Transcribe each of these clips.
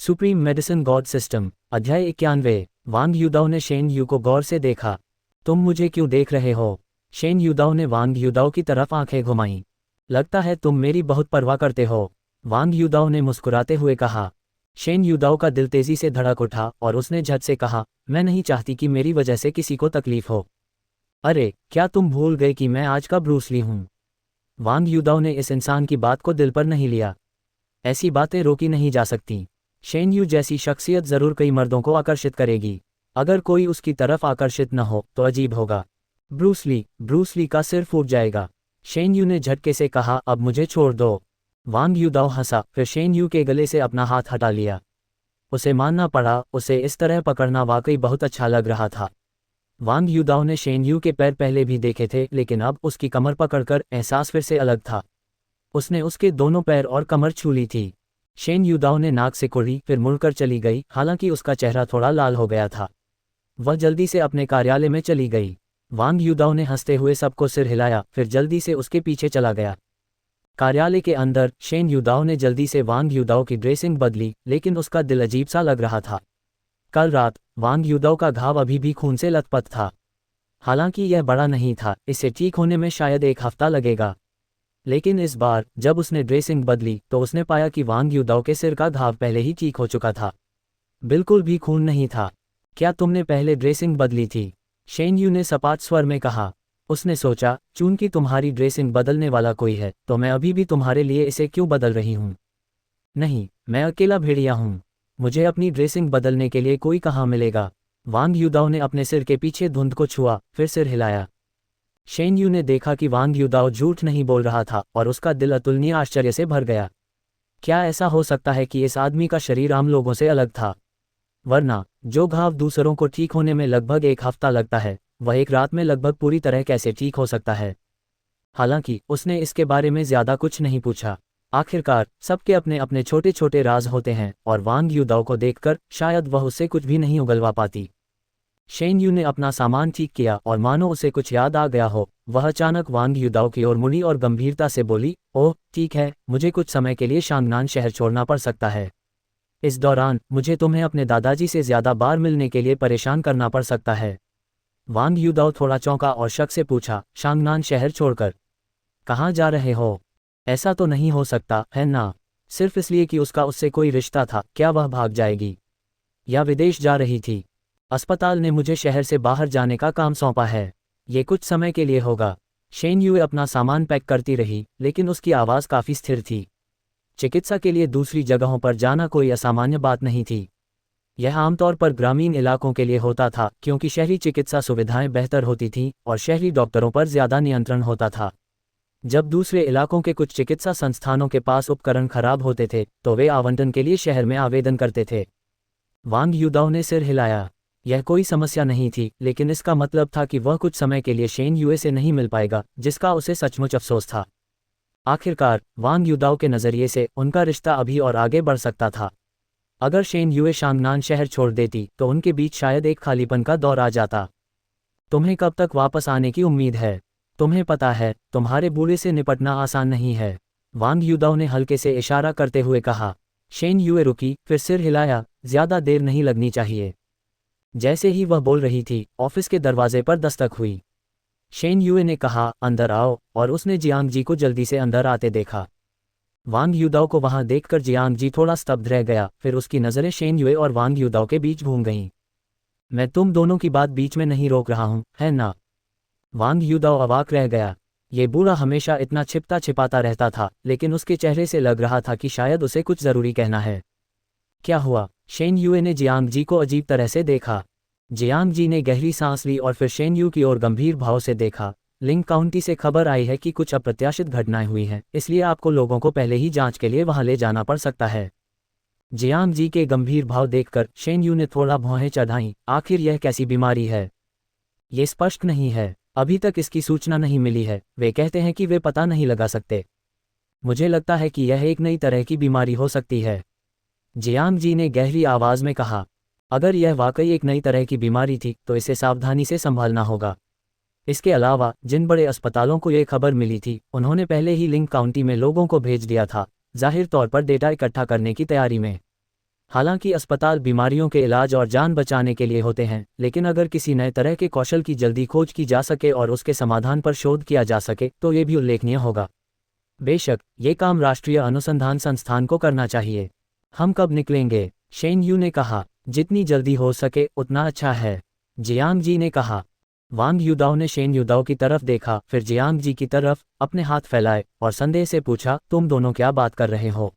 Supreme medicine God system. अध्याय 91। वांग युदाओ ने Shane you को गौर से देखा। तुम मुझे क्यों देख रहे हो? शेन युदाओ ने वांग युदाओ की तरफ आंखें घुमाईं। लगता है तुम मेरी बहुत परवाह करते हो, वांग युदाओ ने मुस्कुराते हुए कहा। शेन युदाओ का दिल तेजी से धड़क उठा और उसने झट से कहा, मैं नहीं चाहती कि मेरी वजह से किसी को तकलीफ हो। अरे, क्या तुम भूल गए कि मैं आज का ब्रूस ली हूँ? वांग युदाओ ने इस इंसान की बात को दिल पर नहीं लिया। ऐसी बातें रोकी नहीं जा सकती। शेन यू जैसी शख्सियत जरूर कई मर्दों को आकर्षित करेगी। अगर कोई उसकी तरफ आकर्षित न हो तो अजीब होगा। ब्रूस ली का सिर फूट जाएगा। शेन यू ने झटके से कहा, अब मुझे छोड़ दो। वांग युदाओ हंसा, फिर शेन यू के गले से अपना हाथ हटा लिया। उसे मानना पड़ा, उसे इस तरह पकड़ना वाकई बहुत अच्छा लग रहा था। वांग युदाओ ने शेन यू के पैर पहले भी देखे थे, लेकिन अब उसकी कमर पकड़कर एहसास फिर से अलग था। उसने उसके दोनों पैर और कमर छू ली थी। शेन युदाओ ने नाक से कुड़ी, फिर मुड़कर चली गई, हालांकि उसका चेहरा थोड़ा लाल हो गया था। वह जल्दी से अपने कार्यालय में चली गई। वांग युदाओ ने हंसते हुए सबको सिर हिलाया, फिर जल्दी से उसके पीछे चला गया। कार्यालय के अंदर शेन युदाओ ने जल्दी से वांग युदाओ की ड्रेसिंग बदली, लेकिन उसका दिल अजीब सा लग रहा था। कल रात वांग युदाओ का घाव अभी भी खून से लथपथ था। हालांकि यह बड़ा नहीं था, इससे ठीक होने में शायद एक हफ्ता लगेगा। लेकिन इस बार जब उसने ड्रेसिंग बदली तो उसने पाया कि वांग युदाओ के सिर का घाव पहले ही ठीक हो चुका था। बिल्कुल भी खून नहीं था। क्या तुमने पहले ड्रेसिंग बदली थी? शेन यू ने सपाट स्वर में कहा। उसने सोचा, चूंकि तुम्हारी ड्रेसिंग बदलने वाला कोई है तो मैं अभी भी तुम्हारे लिए इसे क्यों बदल रही हूँ? नहीं, मैं अकेला भेड़िया हूँ। मुझे अपनी ड्रेसिंग बदलने के लिए कोई कहाँ मिलेगा। वांग युदाओ ने अपने सिर के पीछे धुंध को छुआ, फिर सिर हिलाया। शेन यू ने देखा कि वांग युदाओ झूठ नहीं बोल रहा था और उसका दिल अतुलनीय आश्चर्य से भर गया। क्या ऐसा हो सकता है कि इस आदमी का शरीर आम लोगों से अलग था? वरना जो घाव दूसरों को ठीक होने में लगभग एक हफ्ता लगता है, वह एक रात में लगभग पूरी तरह कैसे ठीक हो सकता है? हालांकि उसने इसके बारे में ज्यादा कुछ नहीं पूछा। आखिरकार सबके अपने अपने छोटे छोटे राज होते हैं और वांग युदाओ को देखकर शायद वह उससे कुछ भी नहीं उगलवा पाती। शेन यू ने अपना सामान ठीक किया और मानो उसे कुछ याद आ गया हो, वह अचानक वांग युदाओ की ओर मुड़ी और गंभीरता से बोली, ओह ठीक है, मुझे कुछ समय के लिए शांगनान शहर छोड़ना पड़ सकता है। इस दौरान मुझे तुम्हें अपने दादाजी से ज्यादा बार मिलने के लिए परेशान करना पड़ सकता है। वांग युदाओ थोड़ा चौंका और शक से पूछा, शांगनान शहर छोड़कर कहाँ जा रहे हो? ऐसा तो नहीं हो सकता है ना? सिर्फ इसलिए कि उसका उससे कोई रिश्ता था, क्या वह भाग जाएगी या विदेश जा रही थी? अस्पताल ने मुझे शहर से बाहर जाने का काम सौंपा है। ये कुछ समय के लिए होगा। शेन यूए अपना सामान पैक करती रही, लेकिन उसकी आवाज़ काफ़ी स्थिर थी। चिकित्सा के लिए दूसरी जगहों पर जाना कोई असामान्य बात नहीं थी। यह आमतौर पर ग्रामीण इलाकों के लिए होता था, क्योंकि शहरी चिकित्सा सुविधाएं बेहतर होती थीं और शहरी डॉक्टरों पर ज़्यादा नियंत्रण होता था। जब दूसरे इलाकों के कुछ चिकित्सा संस्थानों के पास उपकरण खराब होते थे तो वे आवंटन के लिए शहर में आवेदन करते थे। वांग युदाओ ने सिर हिलाया। यह कोई समस्या नहीं थी, लेकिन इसका मतलब था कि वह कुछ समय के लिए शेन यूए से नहीं मिल पाएगा, जिसका उसे सचमुच अफसोस था। आखिरकार वांग युदाओ के नज़रिए से उनका रिश्ता अभी और आगे बढ़ सकता था। अगर शेन यूए शांगनान शहर छोड़ देती तो उनके बीच शायद एक खालीपन का दौर आ जाता। तुम्हें कब तक वापस आने की उम्मीद है? तुम्हें पता है, तुम्हारे बूढ़े से निपटना आसान नहीं है, वांग युदाओ ने हल्के से इशारा करते हुए कहा। शेन यूए रुकी, फिर सिर हिलाया, ज्यादा देर नहीं लगनी चाहिए। जैसे ही वह बोल रही थी, ऑफिस के दरवाजे पर दस्तक हुई। शेन यूए ने कहा, अंदर आओ, और उसने जियांग जी को जल्दी से अंदर आते देखा। वांग युदाओ को वहां देखकर जियांग जी थोड़ा स्तब्ध रह गया, फिर उसकी नज़रें शेन यूए और वांग युदाओ के बीच घूम गईं। मैं तुम दोनों की बात बीच में नहीं रोक रहा हूं, है ना? वांग युदाओ अवाक रह गया। ये बूढ़ा हमेशा इतना छिपता छिपाता रहता था, लेकिन उसके चेहरे से लग रहा था कि शायद उसे कुछ जरूरी कहना है। क्या हुआ? शेन यूए ने जियांग जी को अजीब तरह से देखा। जियांग जी ने गहरी सांस ली और फिर शेन यू की ओर गंभीर भाव से देखा। लिंग काउंटी से खबर आई है कि कुछ अप्रत्याशित घटनाएं हुई हैं, इसलिए आपको लोगों को पहले ही जांच के लिए वहां ले जाना पड़ सकता है। जियांग जी के गंभीर भाव देखकर शेन यू ने थोड़ा भौहें चढ़ाईं। आखिर यह कैसी बीमारी है? ये स्पष्ट नहीं है, अभी तक इसकी सूचना नहीं मिली है। वे कहते हैं कि वे पता नहीं लगा सकते। मुझे लगता है कि यह एक नई तरह की बीमारी हो सकती है, जियांग जी ने गहरी आवाज में कहा। अगर यह वाकई एक नई तरह की बीमारी थी तो इसे सावधानी से संभालना होगा। इसके अलावा जिन बड़े अस्पतालों को यह खबर मिली थी, उन्होंने पहले ही लिंक काउंटी में लोगों को भेज दिया था, जाहिर तौर पर डेटा इकट्ठा करने की तैयारी में। हालांकि अस्पताल बीमारियों के इलाज और जान बचाने के लिए होते हैं, लेकिन अगर किसी नए तरह के कौशल की जल्दी खोज की जा सके और उसके समाधान पर शोध किया जा सके तो ये भी उल्लेखनीय होगा। बेशक ये काम राष्ट्रीय अनुसंधान संस्थान को करना चाहिए। हम कब निकलेंगे? शेन यू ने कहा। जितनी जल्दी हो सके उतना अच्छा है, जियांग जी ने कहा। वांग युदाओ ने शेन युदाओ की तरफ देखा, फिर जियांग जी की तरफ, अपने हाथ फैलाए और संदेह से पूछा, तुम दोनों क्या बात कर रहे हो?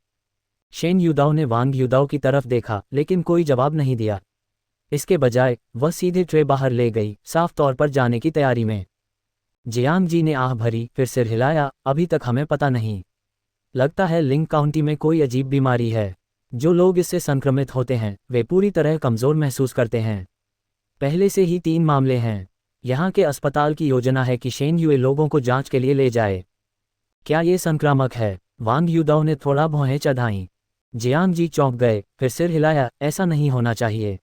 शेन युदाओ ने वांग युदाओ की तरफ देखा, लेकिन कोई जवाब नहीं दिया। इसके बजाय वह सीधे ट्रे बाहर ले गई, साफ तौर पर जाने की तैयारी में। जियांग जी ने आह भरी, फिर सिर हिलाया, अभी तक हमें पता नहीं। लगता है लिंग काउंटी में कोई अजीब बीमारी है। जो लोग इससे संक्रमित होते हैं वे पूरी तरह कमज़ोर महसूस करते हैं। पहले से ही 3 मामले हैं। यहाँ के अस्पताल की योजना है कि शेन युए लोगों को जांच के लिए ले जाए। क्या ये संक्रामक है? वांग युदाओ ने थोड़ा भौहें चढ़ाईं। जियांग जी चौंक गए, फिर सिर हिलाया, ऐसा नहीं होना चाहिए।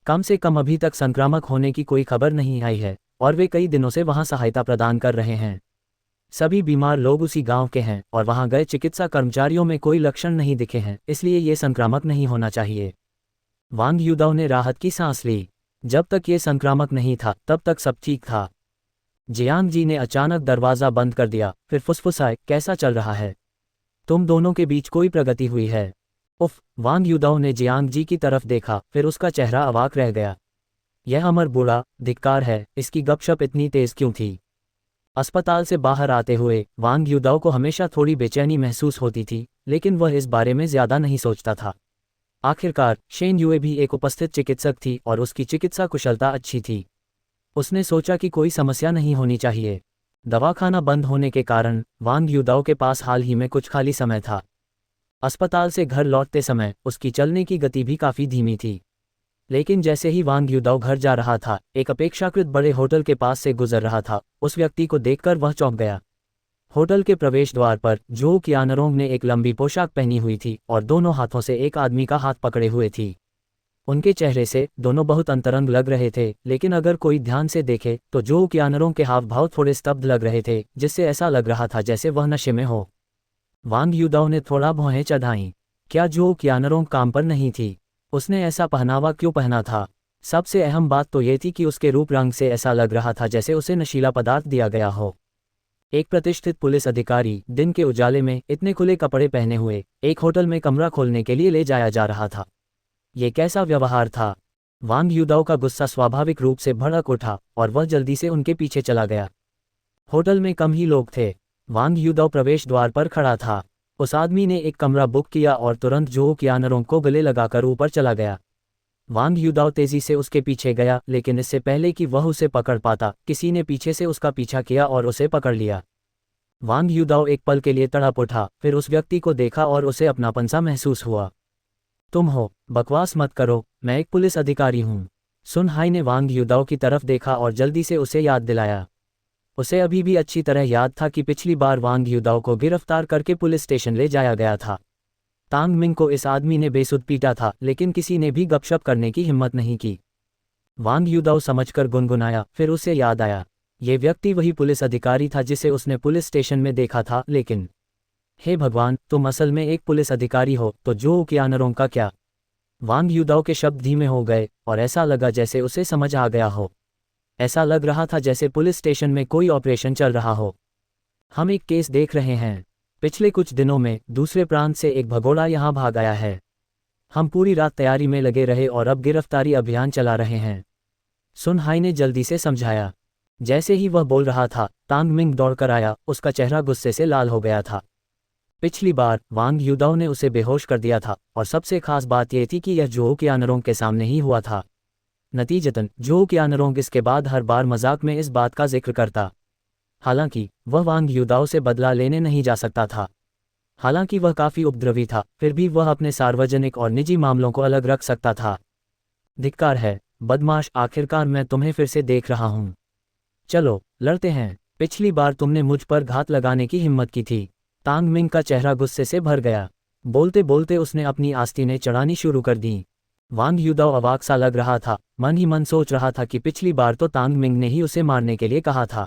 कम से कम अभी तक संक्रामक होने की कोई खबर नहीं आई है, और वे कई दिनों से वहां सहायता प्रदान कर रहे हैं। सभी बीमार लोग उसी गांव के हैं और वहां गए चिकित्सा कर्मचारियों में कोई लक्षण नहीं दिखे हैं, इसलिए ये संक्रामक नहीं होना चाहिए। वांग युदाओ ने राहत की सांस ली। जब तक ये संक्रामक नहीं था तब तक सब ठीक था। जियांग जी ने अचानक दरवाज़ा बंद कर दिया, फिर फुसफुसाए, कैसा चल रहा है? तुम दोनों के बीच कोई प्रगति हुई है? उफ! वांग युदाओ ने जियांग जी की तरफ देखा, फिर उसका चेहरा अवाक रह गया। यह अमर बुरा धिक्कार है, इसकी गपशप इतनी तेज क्यों थी? अस्पताल से बाहर आते हुए वांग युदाओ को हमेशा थोड़ी बेचैनी महसूस होती थी, लेकिन वह इस बारे में ज्यादा नहीं सोचता था। आखिरकार शेन युए भी एक उपस्थित चिकित्सक थी और उसकी चिकित्सा कुशलता अच्छी थी। उसने सोचा कि कोई समस्या नहीं होनी चाहिए। दवाखाना बंद होने के कारण वांग युदाओ के पास हाल ही में कुछ खाली समय था। अस्पताल से घर लौटते समय उसकी चलने की गति भी काफ़ी धीमी थी। लेकिन जैसे ही वांग युदाओ घर जा रहा था, एक अपेक्षाकृत बड़े होटल के पास से गुजर रहा था, उस व्यक्ति को देखकर वह चौंक गया। होटल के प्रवेश द्वार पर जो कियानरोंग ने एक लंबी पोशाक पहनी हुई थी और दोनों हाथों से एक आदमी का हाथ पकड़े हुए थी। उनके चेहरे से दोनों बहुत अंतरंग लग रहे थे, लेकिन अगर कोई ध्यान से देखे तो जो कियानरोंग के हाव भाव थोड़े स्तब्ध लग रहे थे, जिससे ऐसा लग रहा था जैसे वह नशे में हो। वांग युदाओ ने थोड़ा भौहें चढ़ाईं। क्या जो कियानरोंग काम पर नहीं थी? उसने ऐसा पहनावा क्यों पहना था? सबसे अहम बात तो ये थी कि उसके रूप रंग से ऐसा लग रहा था जैसे उसे नशीला पदार्थ दिया गया हो। एक प्रतिष्ठित पुलिस अधिकारी दिन के उजाले में इतने खुले कपड़े पहने हुए एक होटल में कमरा खोलने के लिए ले जाया जा रहा था। ये कैसा व्यवहार था? वांग युदाओ का गुस्सा स्वाभाविक रूप से भड़क उठा और वह जल्दी से उनके पीछे चला गया। होटल में कम ही लोग थे। वांग युदाओ प्रवेश द्वार पर खड़ा था। उस आदमी ने एक कमरा बुक किया और तुरंत जो कियानरोंग को गले लगाकर ऊपर चला गया। वांग युदाओ तेजी से उसके पीछे गया, लेकिन इससे पहले कि वह उसे पकड़ पाता, किसी ने पीछे से उसका पीछा किया और उसे पकड़ लिया। वांग युदाओ एक पल के लिए तड़प उठा, फिर उस व्यक्ति को देखा और उसे अपनापन सा महसूस हुआ। तुम हो? बकवास मत करो, मैं एक पुलिस अधिकारी हूँ। सुन हाई ने वांग युदाओ की तरफ देखा और जल्दी से उसे याद दिलाया। उसे अभी भी अच्छी तरह याद था कि पिछली बार वांग युदाओ को गिरफ्तार करके पुलिस स्टेशन ले जाया गया था। तांग मिंग को इस आदमी ने बेसुध पीटा था, लेकिन किसी ने भी गपशप करने की हिम्मत नहीं की। वांग युदाओ समझकर गुनगुनाया, फिर उसे याद आया, ये व्यक्ति वही पुलिस अधिकारी था जिसे उसने पुलिस स्टेशन में देखा था। लेकिन हे भगवान, तुम असल में एक पुलिस अधिकारी हो, तो जो कियानरोंग का क्या? वांग युदाओ के शब्द धीमे हो गए और ऐसा लगा जैसे उसे समझ आ गया हो। ऐसा लग रहा था जैसे पुलिस स्टेशन में कोई ऑपरेशन चल रहा हो। हम एक केस देख रहे हैं। पिछले कुछ दिनों में दूसरे प्रांत से एक भगोड़ा यहाँ भाग आया है। हम पूरी रात तैयारी में लगे रहे और अब गिरफ्तारी अभियान चला रहे हैं। सुन हाई ने जल्दी से समझाया। जैसे ही वह बोल रहा था, तांग मिंग दौड़कर आया, उसका चेहरा गुस्से से लाल हो गया था। पिछली बार वांग युदाओ ने उसे बेहोश कर दिया था, और सबसे खास बात यह थी कि यह जो कियानरोंग के सामने ही हुआ था। नतीजतन जो कियानरोंग इसके बाद हर बार मजाक में इस बात का जिक्र करता। हालांकि वह वांग युदाओ से बदला लेने नहीं जा सकता था। हालांकि वह काफ़ी उपद्रवी था, फिर भी वह अपने सार्वजनिक और निजी मामलों को अलग रख सकता था। धिक्कार है, बदमाश, आखिरकार मैं तुम्हें फिर से देख रहा हूँ। चलो लड़ते हैं। पिछली बार तुमने मुझ पर घात लगाने की हिम्मत की थी। तांग मिंग का चेहरा गुस्से से भर गया। बोलते बोलते उसने अपनी आस्तीनें चढ़ानी शुरू कर दी। वांग युदाओ अवाक सा लग रहा था, मन ही मन सोच रहा था कि पिछली बार तो तांग मिंग ने ही उसे मारने के लिए कहा था।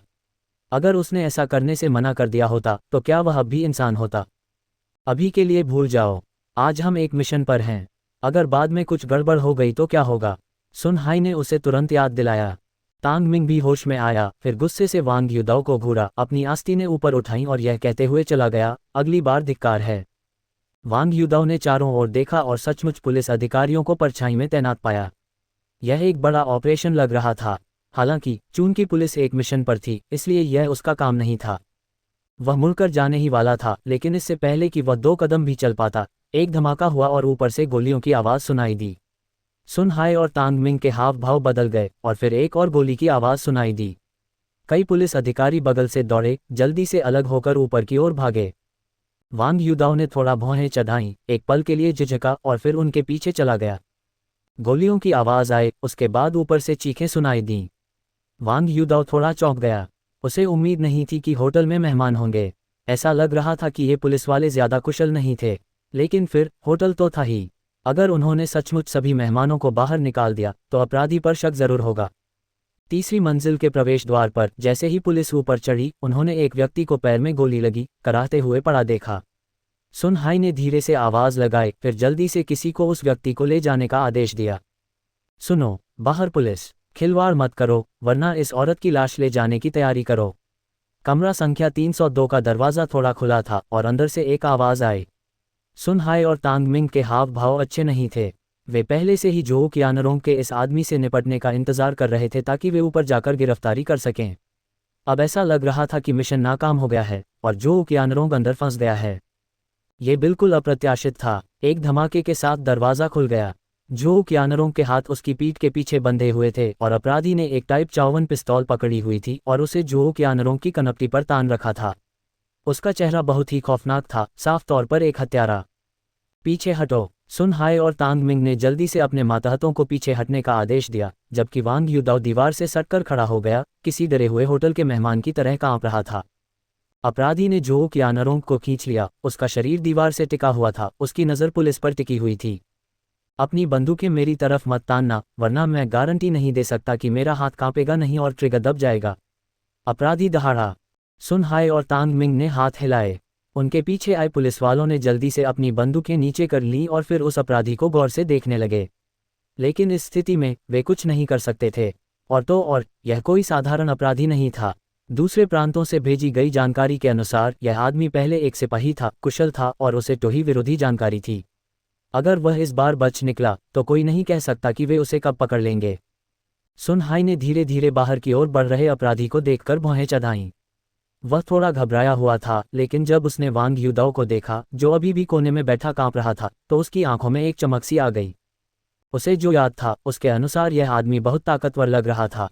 अगर उसने ऐसा करने से मना कर दिया होता तो क्या वह अब भी इंसान होता? अभी के लिए भूल जाओ, आज हम एक मिशन पर हैं। अगर बाद में कुछ गड़बड़ हो गई तो क्या होगा? सुन हाई ने उसे तुरंत याद दिलाया। तांग मिंग भी होश में आया, फिर गुस्से से वांग युदाओ को घूरा, अपनी आस्तीनें ऊपर उठाई और यह कहते हुए चला गया, अगली बार धिक्कार है। वांग युदाओ ने चारों ओर देखा और सचमुच पुलिस अधिकारियों को परछाई में तैनात पाया। यह एक बड़ा ऑपरेशन लग रहा था। हालांकि चूंकि पुलिस एक मिशन पर थी, इसलिए यह उसका काम नहीं था। वह मुड़कर जाने ही वाला था, लेकिन इससे पहले कि वह 2 कदम भी चल पाता, एक धमाका हुआ और ऊपर से गोलियों की आवाज़ सुनाई दी। सुन हाई और तांग मिंग के हाव भाव बदल गए और फिर एक और गोली की आवाज़ सुनाई दी। कई पुलिस अधिकारी बगल से दौड़े, जल्दी से अलग होकर ऊपर की ओर भागे। वांग युदाओ ने थोड़ा भौहें चढ़ाईं, एक पल के लिए झिझका और फिर उनके पीछे चला गया। गोलियों की आवाज़ आए, उसके बाद ऊपर से चीखें सुनाई दीं। वांग युदाओ थोड़ा चौंक गया। उसे उम्मीद नहीं थी कि होटल में मेहमान होंगे। ऐसा लग रहा था कि ये पुलिस वाले ज़्यादा कुशल नहीं थे, लेकिन फिर होटल तो था ही। अगर उन्होंने सचमुच सभी मेहमानों को बाहर निकाल दिया तो अपराधी पर शक जरूर होगा। तीसरी मंजिल के प्रवेश द्वार पर जैसे ही पुलिस ऊपर चढ़ी, उन्होंने एक व्यक्ति को पैर में गोली लगी कराहते हुए पड़ा देखा। सुन हाई ने धीरे से आवाज़ लगाई, फिर जल्दी से किसी को उस व्यक्ति को ले जाने का आदेश दिया। सुनो, बाहर पुलिस, खिलवाड़ मत करो, वरना इस औरत की लाश ले जाने की तैयारी करो। कमरा संख्या 302 का दरवाज़ा थोड़ा खुला था और अंदर से एक आवाज़ आई। सुन हाई और तांग मिंग के हाव भाव अच्छे नहीं थे। वे पहले से ही जोऊ कियानरोंग के इस आदमी से निपटने का इंतजार कर रहे थे ताकि वे ऊपर जाकर गिरफ्तारी कर सकें। अब ऐसा लग रहा था कि मिशन नाकाम हो गया है और जोऊ कियानरोंग अंदर फंस गया है। ये बिल्कुल अप्रत्याशित था। एक धमाके के साथ दरवाज़ा खुल गया। जोऊ कियानरोंग के हाथ उसकी पीठ के पीछे बंधे हुए थे और अपराधी ने एक टाइप 54 पिस्तौल पकड़ी हुई थी और उसे जोऊ कियानरोंग की कनपटी पर तान रखा था। उसका चेहरा बहुत ही खौफनाक था, साफ तौर पर एक हत्यारा। पीछे हटो, सुन हाई और तांग मिंग ने जल्दी से अपने मातहतों को पीछे हटने का आदेश दिया, जबकि वांग युदाओ दीवार से सटकर खड़ा हो गया, किसी डरे हुए होटल के मेहमान की तरह कांप रहा था। अपराधी ने जोऊ कियानरोंग को खींच लिया। उसका शरीर दीवार से टिका हुआ था, उसकी नज़र पुलिस पर टिकी हुई थी। अपनी बंदूकें मेरी तरफ मत तानना, वरना मैं गारंटी नहीं दे सकता कि मेरा हाथ कांपेगा नहीं और ट्रिगर दब जाएगा। अपराधी दहाड़ा। सुन हाई और तांग मिंग ने हाथ हिलाए। उनके पीछे आए पुलिस वालों ने जल्दी से अपनी बंदूकें नीचे कर लीं और फिर उस अपराधी को गौर से देखने लगे। लेकिन इस स्थिति में वे कुछ नहीं कर सकते थे। और तो और, यह कोई साधारण अपराधी नहीं था। दूसरे प्रांतों से भेजी गई जानकारी के अनुसार यह आदमी पहले एक सिपाही था, कुशल था और उसे टोही विरोधी जानकारी थी। अगर वह इस बार बच निकला तो कोई नहीं कह सकता कि वे उसे कब पकड़ लेंगे। सुन हाई ने धीरे धीरे बाहर की ओर बढ़ रहे अपराधी को देखकर भौहें चढ़ाईं। वह थोड़ा घबराया हुआ था, लेकिन जब उसने वांग युदाओ को देखा, जो अभी भी कोने में बैठा कांप रहा था, तो उसकी आंखों में एक चमक सी आ गई। उसे जो याद था, उसके अनुसार यह आदमी बहुत ताकतवर लग रहा था।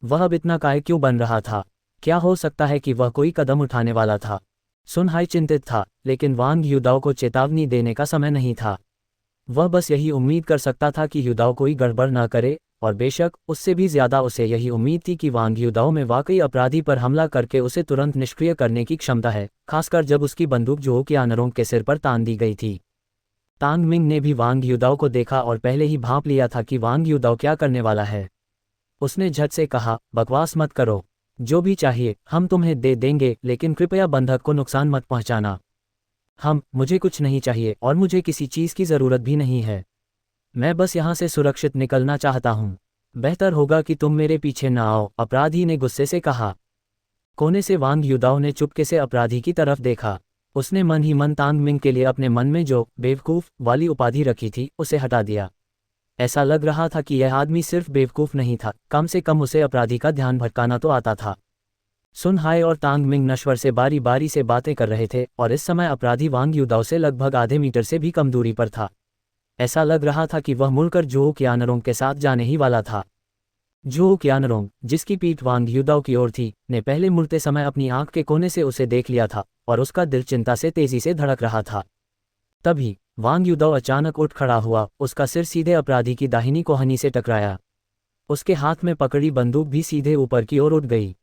वह अब इतना काय क्यों बन रहा था? क्या हो सकता है कि वह कोई कदम उठाने वाला था? सुन हाई चिंतित था, लेकिन वांग युदाओ को चेतावनी देने का समय नहीं था। वह बस यही उम्मीद कर सकता था कि युदाओ कोई गड़बड़ न करे, और बेशक उससे भी ज्यादा उसे यही उम्मीद थी कि वांग युदाओ में वाकई अपराधी पर हमला करके उसे तुरंत निष्क्रिय करने की क्षमता है, खासकर जब उसकी बंदूक जोऊ कियानरोंग के सिर पर तान दी गई थी। तांग मिंग ने भी वांग युदाओ को देखा और पहले ही भांप लिया था कि वांग युदाओ क्या करने वाला है। उसने झट से कहा, बकवास मत करो, जो भी चाहिए हम तुम्हें दे देंगे, लेकिन कृपया बंधक को नुकसान मत पहुंचाना। मुझे कुछ नहीं चाहिए और मुझे किसी चीज़ की ज़रूरत भी नहीं है। मैं बस यहाँ से सुरक्षित निकलना चाहता हूँ। बेहतर होगा कि तुम मेरे पीछे न आओ, अपराधी ने गुस्से से कहा। कोने से वांग युदाओ ने चुपके से अपराधी की तरफ देखा। उसने मन ही मन तांग मिंग के लिए अपने मन में जो बेवकूफ़ वाली उपाधि रखी थी, उसे हटा दिया। ऐसा लग रहा था कि यह आदमी सिर्फ बेवकूफ़ नहीं था, कम से कम उसे अपराधी का ध्यान भटकाना तो आता था। सुन हाई और तांग मिंग नश्वर से बारी बारी से बातें कर रहे थे और इस समय अपराधी वांग युदाओ से लगभग आधे मीटर से भी कम दूरी पर था। ऐसा लग रहा था कि वह मुड़कर जोऊ कियानरोंग के साथ जाने ही वाला था। जोऊ कियानरोंग, जिसकी पीठ वांग युदाओ की ओर थी, ने पहले मुड़ते समय अपनी आंख के कोने से उसे देख लिया था और उसका दिल चिंता से तेजी से धड़क रहा था। तभी वांग युदाओ अचानक उठ खड़ा हुआ, उसका सिर सीधे अपराधी की दाहिनी कोहनी से टकराया। उसके हाथ में पकड़ी बंदूक भी सीधे ऊपर की ओर उठ गई।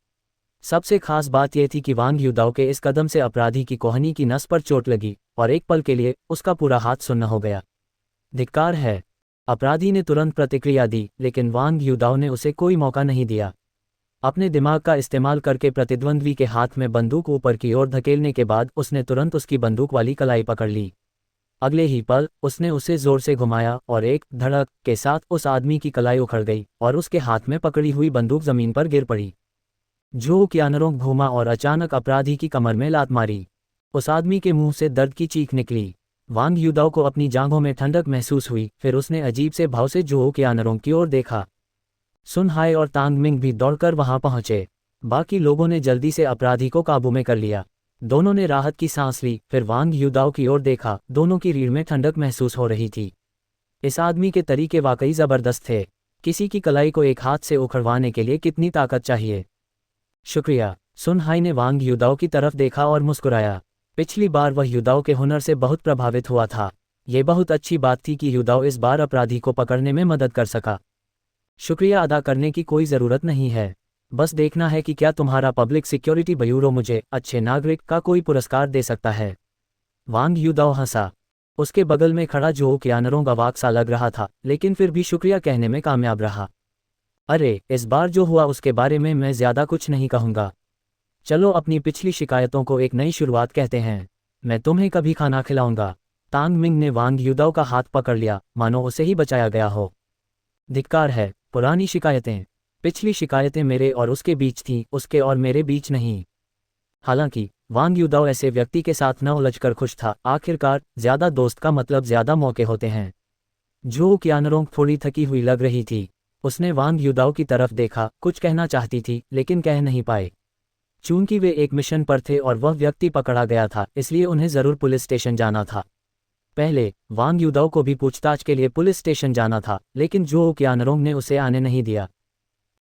सबसे खास बात यह थी कि वांग युदाओ के इस कदम से अपराधी की कोहनी की नस पर चोट लगी और एक पल के लिए उसका पूरा हाथ सुन्न हो गया। धिक्कार है, अपराधी ने तुरंत प्रतिक्रिया दी, लेकिन वांग युदाओ ने उसे कोई मौका नहीं दिया। अपने दिमाग का इस्तेमाल करके प्रतिद्वंद्वी के हाथ में बंदूक ऊपर की ओर धकेलने के बाद उसने तुरंत उसकी बंदूक वाली कलाई पकड़ ली। अगले ही पल उसने उसे जोर से घुमाया और एक धड़क के साथ उस आदमी की कलाई उखड़ गई और उसके हाथ में पकड़ी हुई बंदूक जमीन पर गिर पड़ी। जो कियानरों घूमा और अचानक अपराधी की कमर में लात मारी। उस आदमी के मुंह से दर्द की चीख निकली। वांग युदाओ को अपनी जांघों में ठंडक महसूस हुई, फिर उसने अजीब से भाव से जो कियानरों की ओर देखा। सुन हाय और तांग मिंग भी दौड़कर वहां पहुंचे। बाकी लोगों ने जल्दी से अपराधी को काबू में कर लिया। दोनों ने राहत की सांस ली, फिर वांग युदाओ की ओर देखा। दोनों की रीढ़ में ठंडक महसूस हो रही थी। इस आदमी के तरीके वाकई जबरदस्त थे। किसी की कलाई को एक हाथ से उखड़वाने के लिए कितनी ताकत चाहिए। शुक्रिया। सुन हाई ने वांग युदाओ की तरफ देखा और मुस्कुराया। पिछली बार वह युदाओ के हुनर से बहुत प्रभावित हुआ था। ये बहुत अच्छी बात थी कि युदाओ इस बार अपराधी को पकड़ने में मदद कर सका। शुक्रिया अदा करने की कोई ज़रूरत नहीं है। बस देखना है कि क्या तुम्हारा पब्लिक सिक्योरिटी ब्यूरो मुझे अच्छे नागरिक का कोई पुरस्कार दे सकता है। वांग युदाओ हंसा। उसके बगल में खड़ा जो कियानरों अवाक सा लग रहा था, लेकिन फिर भी शुक्रिया कहने में कामयाब रहा। अरे, इस बार जो हुआ उसके बारे में मैं ज़्यादा कुछ नहीं कहूँगा। चलो अपनी पिछली शिकायतों को एक नई शुरुआत कहते हैं। मैं तुम्हें कभी खाना खिलाऊंगा। तांग मिंग ने वांग युदाओ का हाथ पकड़ लिया, मानो उसे ही बचाया गया हो। धिक्कार है। पुरानी शिकायतें। पिछली शिकायतें मेरे और उसके बीच थीं, उसके और मेरे बीच नहीं। हालांकि वांग युदाओ ऐसे व्यक्ति के साथ न उलझकर खुश था। आखिरकार ज्यादा दोस्त का मतलब ज्यादा मौके होते हैं। जो कियानरों थोड़ी थकी हुई लग रही थी। उसने वांग युदाओ की तरफ देखा, कुछ कहना चाहती थी लेकिन कह नहीं पाए। चूंकि वे एक मिशन पर थे और वह व्यक्ति पकड़ा गया था, इसलिए उन्हें जरूर पुलिस स्टेशन जाना था। पहले वांग युदाओ को भी पूछताछ के लिए पुलिस स्टेशन जाना था, लेकिन जो कियानरों ने उसे आने नहीं दिया।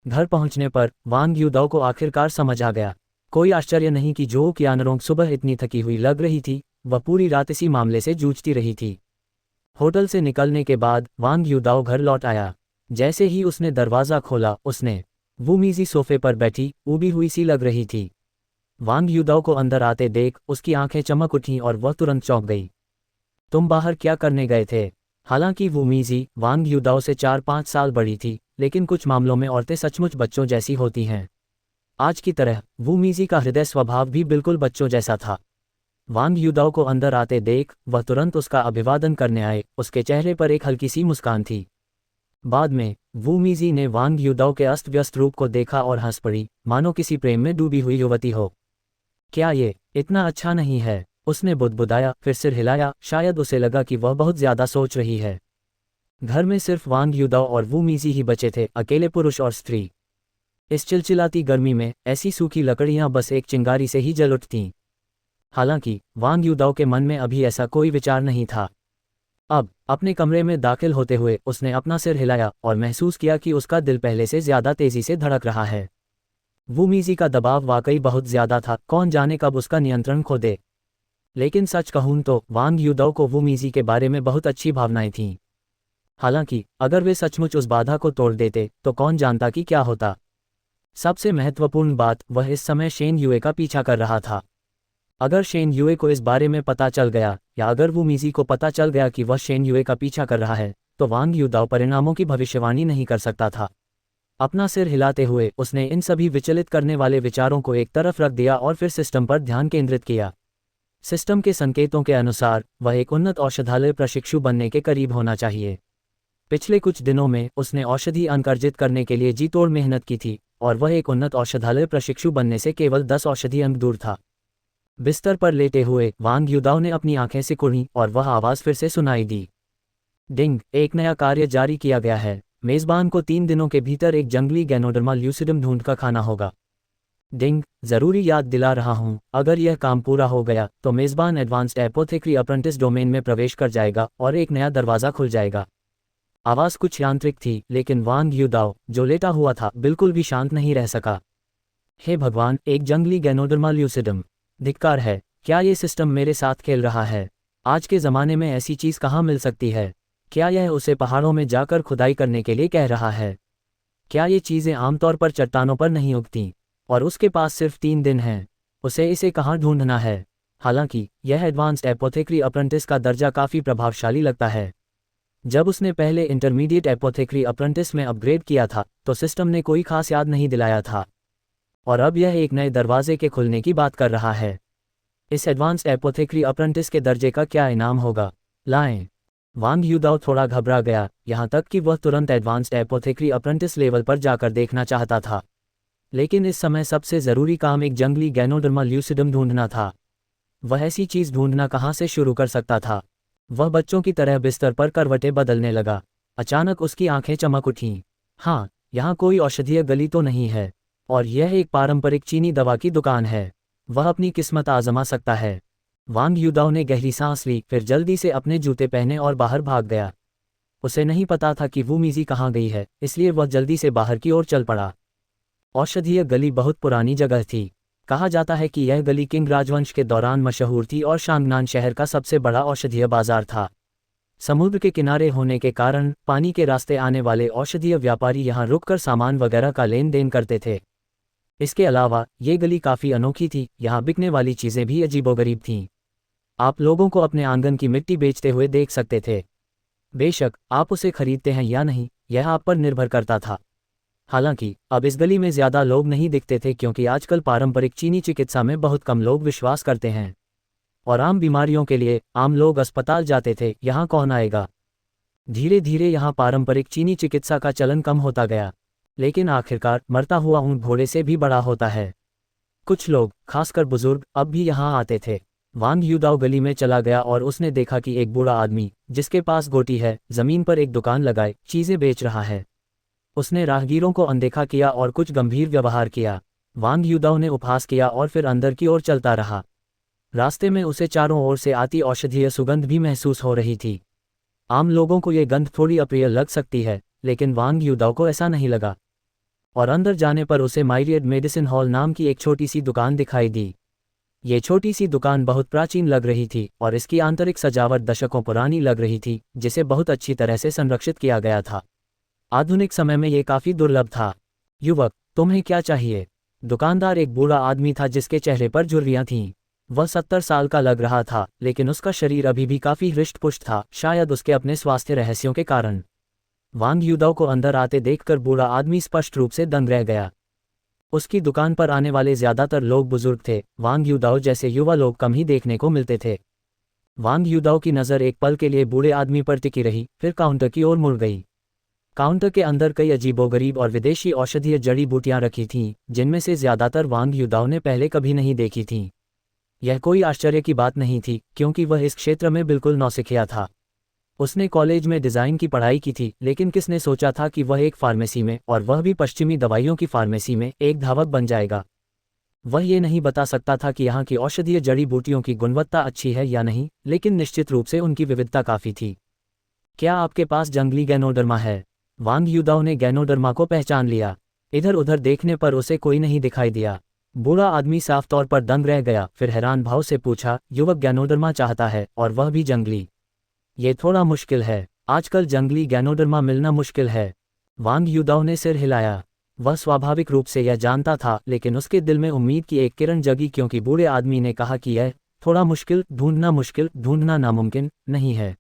घर पहुंचने पर वांग युदाओ को आखिरकार समझ आ गया। कोई आश्चर्य नहीं कि जो कियानरों सुबह इतनी थकी हुई लग रही थी, वह पूरी रात इसी मामले से जूझती रही थी। होटल से निकलने के बाद वांग युदाओ घर लौट आया। जैसे ही उसने दरवाज़ा खोला, उसने वो मीजी सोफे पर बैठी ऊबी हुई सी लग रही थी। वांग युदाओ को अंदर आते देख उसकी आंखें चमक उठीं और वह तुरंत चौंक गई। तुम बाहर क्या करने गए थे? हालांकि वो मीजी वांग युदाओ से 4-5 साल बड़ी थी, लेकिन कुछ मामलों में औरतें सचमुच बच्चों जैसी होती हैं। आज की तरह वो मीजी का हृदय स्वभाव भी बिल्कुल बच्चों जैसा था। वांग युदाओ को अंदर आते देख वह तुरंत उसका अभिवादन करने आए। उसके चेहरे पर एक हल्की सी मुस्कान थी। बाद में वू मीजी ने वांग युदाओ के अस्त व्यस्त रूप को देखा और हंस पड़ी, मानो किसी प्रेम में डूबी हुई युवती हो। क्या ये इतना अच्छा नहीं है? उसने बुदबुदाया, फिर सिर हिलाया। शायद उसे लगा कि वह बहुत ज्यादा सोच रही है। घर में सिर्फ वांग युदाओ और वू मीजी ही बचे थे, अकेले पुरुष और स्त्री। इस चिलचिलाती गर्मी में ऐसी सूखी लकड़ियां बस एक चिंगारी से ही जल उठतीं। हालांकि वांग युदाओ के मन में अभी ऐसा कोई विचार नहीं था। अब अपने कमरे में दाखिल होते हुए उसने अपना सिर हिलाया और महसूस किया कि उसका दिल पहले से ज्यादा तेजी से धड़क रहा है। वो मीजी का दबाव वाकई बहुत ज्यादा था, कौन जाने कब उसका नियंत्रण खो दे। लेकिन सच कहूं तो वांग युदाओ को वो मीजी के बारे में बहुत अच्छी भावनाएं थीं। हालांकि अगर वे सचमुच उस बाधा को तोड़ देते तो कौन जानता कि क्या होता। सबसे महत्वपूर्ण बात, वह इस समय शेन युए का पीछा कर रहा था। अगर शेन युए को इस बारे में पता चल गया, या अगर वो मीजी को पता चल गया कि वह शेन युए का पीछा कर रहा है, तो वांग युदाओ परिणामों की भविष्यवाणी नहीं कर सकता था। अपना सिर हिलाते हुए उसने इन सभी विचलित करने वाले विचारों को एक तरफ रख दिया और फिर सिस्टम पर ध्यान केंद्रित किया। सिस्टम के संकेतों के अनुसार वह एक उन्नत औषधालय प्रशिक्षु बनने के करीब होना चाहिए। पिछले कुछ दिनों में उसने औषधि अंक अर्जित करने के लिए जी तोड़ मेहनत की थी, और वह एक उन्नत औषधालय प्रशिक्षु बनने से केवल 10 औषधि अंक दूर था। बिस्तर पर लेटे हुए वांग युदाओ ने अपनी आंखें सिकुड़ी और वह आवाज़ फिर से सुनाई दी। डिंग, एक नया कार्य जारी किया गया है। मेज़बान को 3 दिनों के भीतर एक जंगली गैनोडर्मा ल्यूसिडम ढूंढ कर खाना होगा। डिंग, ज़रूरी याद दिला रहा हूँ, अगर यह काम पूरा हो गया तो मेज़बान एडवांस्ड एपोथेक्री अप्रेंटिस डोमेन में प्रवेश कर जाएगा और एक नया दरवाज़ा खुल जाएगा। आवाज़ कुछ यांत्रिक थी, लेकिन वांग युदाओ, जो लेटा हुआ था, बिल्कुल भी शांत नहीं रह सका। हे भगवान, एक जंगली गैनोडर्मा ल्यूसिडम! धिक्कार है, क्या ये सिस्टम मेरे साथ खेल रहा है? आज के ज़माने में ऐसी चीज़ कहाँ मिल सकती है? क्या यह उसे पहाड़ों में जाकर खुदाई करने के लिए कह रहा है? क्या ये चीज़ें आमतौर पर चट्टानों पर नहीं उगती? और उसके पास सिर्फ 3 दिन हैं। उसे इसे कहाँ ढूंढना है? हालांकि यह एडवांस्ड एपोथेक्री अप्रेंटिस का दर्जा काफ़ी प्रभावशाली लगता है। जब उसने पहले इंटरमीडिएट एपोथेक्री अप्रेंटिस में अपग्रेड किया था तो सिस्टम ने कोई खास याद नहीं दिलाया था, और अब यह एक नए दरवाजे के खुलने की बात कर रहा है। इस एडवांस्ड एपोथेक्री अप्रेंटिस के दर्जे का क्या इनाम होगा? लाएं। वांग युदाओ थोड़ा घबरा गया, यहाँ तक कि वह तुरंत एडवांस्ड एपोथेक्री अप्रेंटिस लेवल पर जाकर देखना चाहता था। लेकिन इस समय सबसे ज़रूरी काम एक जंगली गैनोडर्मा ल्यूसिडम ढूंढना था। वह ऐसी चीज़ ढूंढना कहाँ से शुरू कर सकता था? वह बच्चों की तरह बिस्तर पर करवटें बदलने लगा। अचानक उसकी आंखें चमक उठीं। हाँ, यहाँ कोई औषधीय गली तो नहीं है, और यह एक पारंपरिक चीनी दवा की दुकान है। वह अपनी किस्मत आजमा सकता है। वांग युदाओ ने गहरी सांस ली, फिर जल्दी से अपने जूते पहने और बाहर भाग गया। उसे नहीं पता था कि वो मीज़ी कहाँ गई है, इसलिए वह जल्दी से बाहर की ओर चल पड़ा। औषधीय गली बहुत पुरानी जगह थी। कहा जाता है कि यह गली किंग राजवंश के दौरान मशहूर थी और शांगनान शहर का सबसे बड़ा औषधीय बाजार था। समुद्र के किनारे होने के कारण पानी के रास्ते आने वाले औषधीय व्यापारी यहाँ रुककर सामान वगैरह का लेन देन करते थे। इसके अलावा ये गली काफ़ी अनोखी थी, यहाँ बिकने वाली चीज़ें भी अजीबोगरीब थीं। आप लोगों को अपने आंगन की मिट्टी बेचते हुए देख सकते थे। बेशक आप उसे खरीदते हैं या नहीं, यह आप पर निर्भर करता था। हालांकि अब इस गली में ज़्यादा लोग नहीं दिखते थे, क्योंकि आजकल पारंपरिक चीनी चिकित्सा में बहुत कम लोग विश्वास करते हैं, और आम बीमारियों के लिए आम लोग अस्पताल जाते थे। यहाँ कौन आएगा? धीरे धीरे यहाँ पारंपरिक चीनी चिकित्सा का चलन कम होता गया, लेकिन आखिरकार मरता हुआ ऊंट घोड़े से भी बड़ा होता है। कुछ लोग, खासकर बुजुर्ग, अब भी यहाँ आते थे। वांग युदाओ गली में चला गया और उसने देखा कि एक बूढ़ा आदमी, जिसके पास गोटी है, जमीन पर एक दुकान लगाए चीज़ें बेच रहा है। उसने राहगीरों को अनदेखा किया और कुछ गंभीर व्यवहार किया। वांग युदाओ ने उपहास किया और फिर अंदर की ओर चलता रहा। रास्ते में उसे चारों ओर से आती औषधीय सुगंध भी महसूस हो रही थी। आम लोगों को ये गंध थोड़ी अप्रिय लग सकती है, लेकिन वांग युदाओ को ऐसा नहीं लगा। और अंदर जाने पर उसे माइरियड मेडिसिन हॉल नाम की एक छोटी सी दुकान दिखाई दी। ये छोटी सी दुकान बहुत प्राचीन लग रही थी और इसकी आंतरिक सजावट दशकों पुरानी लग रही थी, जिसे बहुत अच्छी तरह से संरक्षित किया गया था। आधुनिक समय में ये काफ़ी दुर्लभ था। युवक, तुम्हें क्या चाहिए? दुकानदार एक बूढ़ा आदमी था जिसके चेहरे पर झुर्रियाँ थीं। वह 70 साल का लग रहा था, लेकिन उसका शरीर अभी भी काफ़ी हृष्ट-पुष्ट था, शायद उसके अपने स्वास्थ्य रहस्यों के कारण। वांग युदाओ को अंदर आते देखकर बूढ़ा आदमी स्पष्ट रूप से दंग रह गया। उसकी दुकान पर आने वाले ज़्यादातर लोग बुजुर्ग थे। वांग युदाओ जैसे युवा लोग कम ही देखने को मिलते थे। वांग युदाओ की नज़र एक पल के लिए बूढ़े आदमी पर टिकी रही, फिर काउंटर की ओर मुड़ गई। काउंटर के अंदर कई अजीबोगरीब और विदेशी औषधीय जड़ी बूटियां रखी थीं, जिनमें से ज़्यादातर वांग युदाओ ने पहले कभी नहीं देखी थीं। यह कोई आश्चर्य की बात नहीं थी, क्योंकि वह इस क्षेत्र में बिल्कुल नौसिखिया था। उसने कॉलेज में डिज़ाइन की पढ़ाई की थी, लेकिन किसने सोचा था कि वह एक फार्मेसी में, और वह भी पश्चिमी दवाइयों की फार्मेसी में, एक धावक बन जाएगा। वह ये नहीं बता सकता था कि यहाँ की औषधीय जड़ी बूटियों की गुणवत्ता अच्छी है या नहीं, लेकिन निश्चित रूप से उनकी विविधता काफ़ी थी। क्या आपके पास जंगली गैनोडर्मा है? वांग युदाओ ने गैनोडर्मा को पहचान लिया। इधर उधर देखने पर उसे कोई नहीं दिखाई दिया। बूढ़ा आदमी साफ तौर पर दंग रह गया, फिर हैरान भाव से पूछा, युवक गैनोडर्मा चाहता है, और वह भी जंगली? ये थोड़ा मुश्किल है, आजकल जंगली गैनोडर्मा मिलना मुश्किल है। वांग युदाओ ने सिर हिलाया। वह स्वाभाविक रूप से यह जानता था, लेकिन उसके दिल में उम्मीद की एक किरण जगी, क्योंकि बूढ़े आदमी ने कहा कि यह थोड़ा मुश्किल, ढूंढना नामुमकिन नहीं है।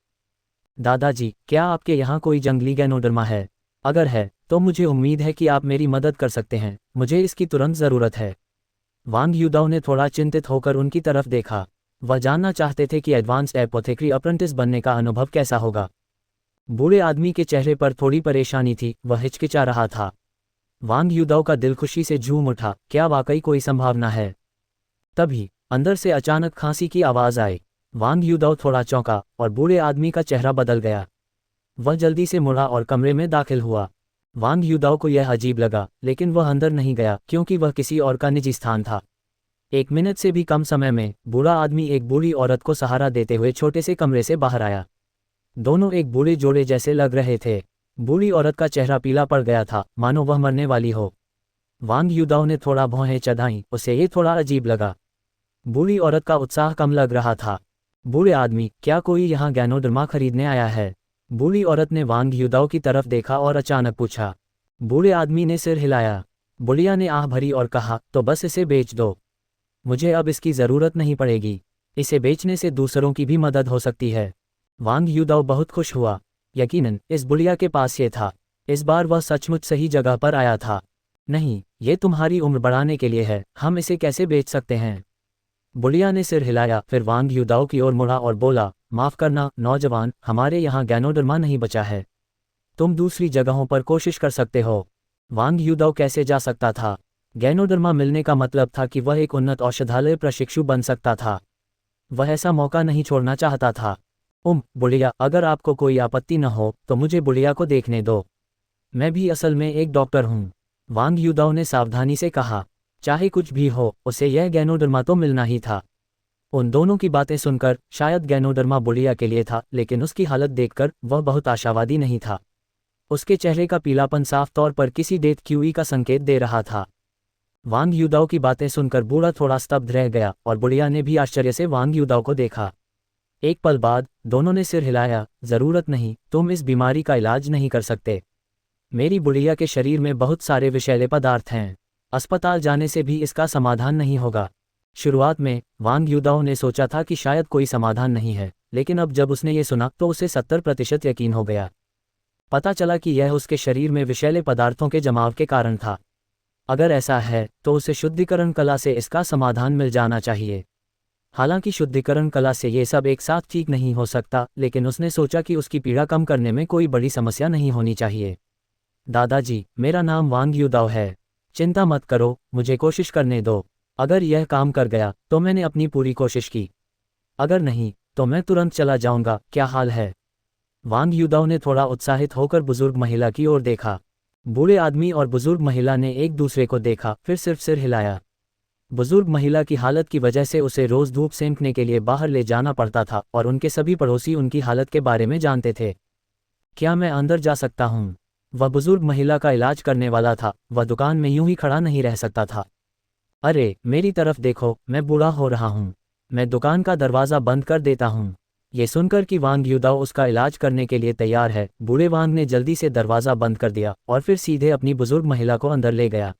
दादाजी, क्या आपके यहाँ कोई जंगली गैनोडर्मा है? अगर है, तो मुझे उम्मीद है कि आप मेरी मदद कर सकते हैं, मुझे इसकी तुरंत ज़रूरत है। वांग युदाओ ने थोड़ा चिंतित होकर उनकी तरफ देखा। वह जानना चाहते थे कि एडवांस्ड एपोथेक्री अप्रेंटिस बनने का अनुभव कैसा होगा। बूढ़े आदमी के चेहरे पर थोड़ी परेशानी थी, वह हिचकिचा रहा था। वांग युदाओ का दिल खुशी से झूम उठा, क्या वाकई कोई संभावना है? तभी अंदर से अचानक खांसी की आवाज़ आई। वांग युदाओ थोड़ा चौंका, और बूढ़े आदमी का चेहरा बदल गया। वह जल्दी से मुड़ा और कमरे में दाखिल हुआ। वांग युदाओ को यह अजीब लगा, लेकिन वह अंदर नहीं गया, क्योंकि वह किसी और का निजी स्थान था। 1 मिनट से भी कम समय में बूढ़ा आदमी एक बूढ़ी औरत को सहारा देते हुए छोटे से कमरे से बाहर आया। दोनों एक बूढ़े जोड़े जैसे लग रहे थे। बूढ़ी औरत का चेहरा पीला पड़ गया था, मानो वह मरने वाली हो। वांग युदाओ ने थोड़ा भौहें चढ़ाईं, उसे ये थोड़ा अजीब लगा। बूढ़ी औरत का उत्साह कम लग रहा था। बूढ़े आदमी, क्या कोई यहाँ गैनोडर्मा खरीदने आया है? बूढ़ी औरत ने वांग युदाओ की तरफ देखा और अचानक पूछा। बूढ़े आदमी ने सिर हिलाया। बुढ़िया ने आह भरी और कहा, तो बस इसे बेच दो, मुझे अब इसकी ज़रूरत नहीं पड़ेगी। इसे बेचने से दूसरों की भी मदद हो सकती है। वांग युदाओ बहुत खुश हुआ। यकीनन इस बुढ़िया के पास ये था। इस बार वह सचमुच सही जगह पर आया था। नहीं, ये तुम्हारी उम्र बढ़ाने के लिए है, हम इसे कैसे बेच सकते हैं? बुढ़िया ने सिर हिलाया, फिर वांग युदाओ की ओर मुड़ा और बोला, माफ़ करना नौजवान, हमारे यहाँ गैनोडर्मा नहीं बचा है। तुम दूसरी जगहों पर कोशिश कर सकते हो। वांग युदाओ कैसे जा सकता था? गैनोडर्मा मिलने का मतलब था कि वह एक उन्नत औषधालय प्रशिक्षु बन सकता था। वह ऐसा मौका नहीं छोड़ना चाहता था। बुढ़िया, अगर आपको कोई आपत्ति न हो तो मुझे बुढ़िया को देखने दो। मैं भी असल में एक डॉक्टर हूँ, वांग युदाओ ने सावधानी से कहा। चाहे कुछ भी हो, उसे यह गैनोडर्मा तो मिलना ही था। उन दोनों की बातें सुनकर शायद गैनोडर्मा बुढ़िया के लिए था, लेकिन उसकी हालत देखकर वह बहुत आशावादी नहीं था। उसके चेहरे का पीलापन साफ तौर पर किसी डेथ क्यूई का संकेत दे रहा था। वांग युदाओ की बातें सुनकर बूढ़ा थोड़ा स्तब्ध रह गया और बुढ़िया ने भी आश्चर्य से वांग युदाओ को देखा। एक पल बाद दोनों ने सिर हिलाया। जरूरत नहीं, तुम इस बीमारी का इलाज नहीं कर सकते। मेरी बुढ़िया के शरीर में बहुत सारे विषैले पदार्थ हैं। अस्पताल जाने से भी इसका समाधान नहीं होगा। शुरुआत में वांग युदाओ ने सोचा था कि शायद कोई समाधान नहीं है, लेकिन अब जब उसने ये सुना तो उसे 70% यकीन हो गया। पता चला कि यह उसके शरीर में विषैले पदार्थों के जमाव के कारण था। अगर ऐसा है तो उसे शुद्धिकरण कला से इसका समाधान मिल जाना चाहिए। हालांकि शुद्धिकरण कला से ये सब एक साथ ठीक नहीं हो सकता, लेकिन उसने सोचा कि उसकी पीड़ा कम करने में कोई बड़ी समस्या नहीं होनी चाहिए। दादाजी, मेरा नाम वांग युदाओ है। चिंता मत करो, मुझे कोशिश करने दो। अगर यह काम कर गया तो मैंने अपनी पूरी कोशिश की। अगर नहीं तो मैं तुरंत चला जाऊंगा। क्या हाल है? वांग युदाओ ने थोड़ा उत्साहित होकर बुजुर्ग महिला की ओर देखा। बूढ़े आदमी और बुजुर्ग महिला ने एक दूसरे को देखा, फिर सिर्फ सिर हिलाया। बुजुर्ग महिला की हालत की वजह से उसे रोज धूप सेंकने के लिए बाहर ले जाना पड़ता था और उनके सभी पड़ोसी उनकी हालत के बारे में जानते थे। क्या मैं अंदर जा सकता हूँ? वह बुजुर्ग महिला का इलाज करने वाला था। वह दुकान में यूं ही खड़ा नहीं रह सकता था। अरे मेरी तरफ देखो, मैं बूढ़ा हो रहा हूँ। मैं दुकान का दरवाज़ा बंद कर देता हूँ। ये सुनकर कि वांग युदाओ उसका इलाज करने के लिए तैयार है, बूढ़े वांग ने जल्दी से दरवाज़ा बंद कर दिया और फिर सीधे अपनी बुजुर्ग महिला को अंदर ले गया।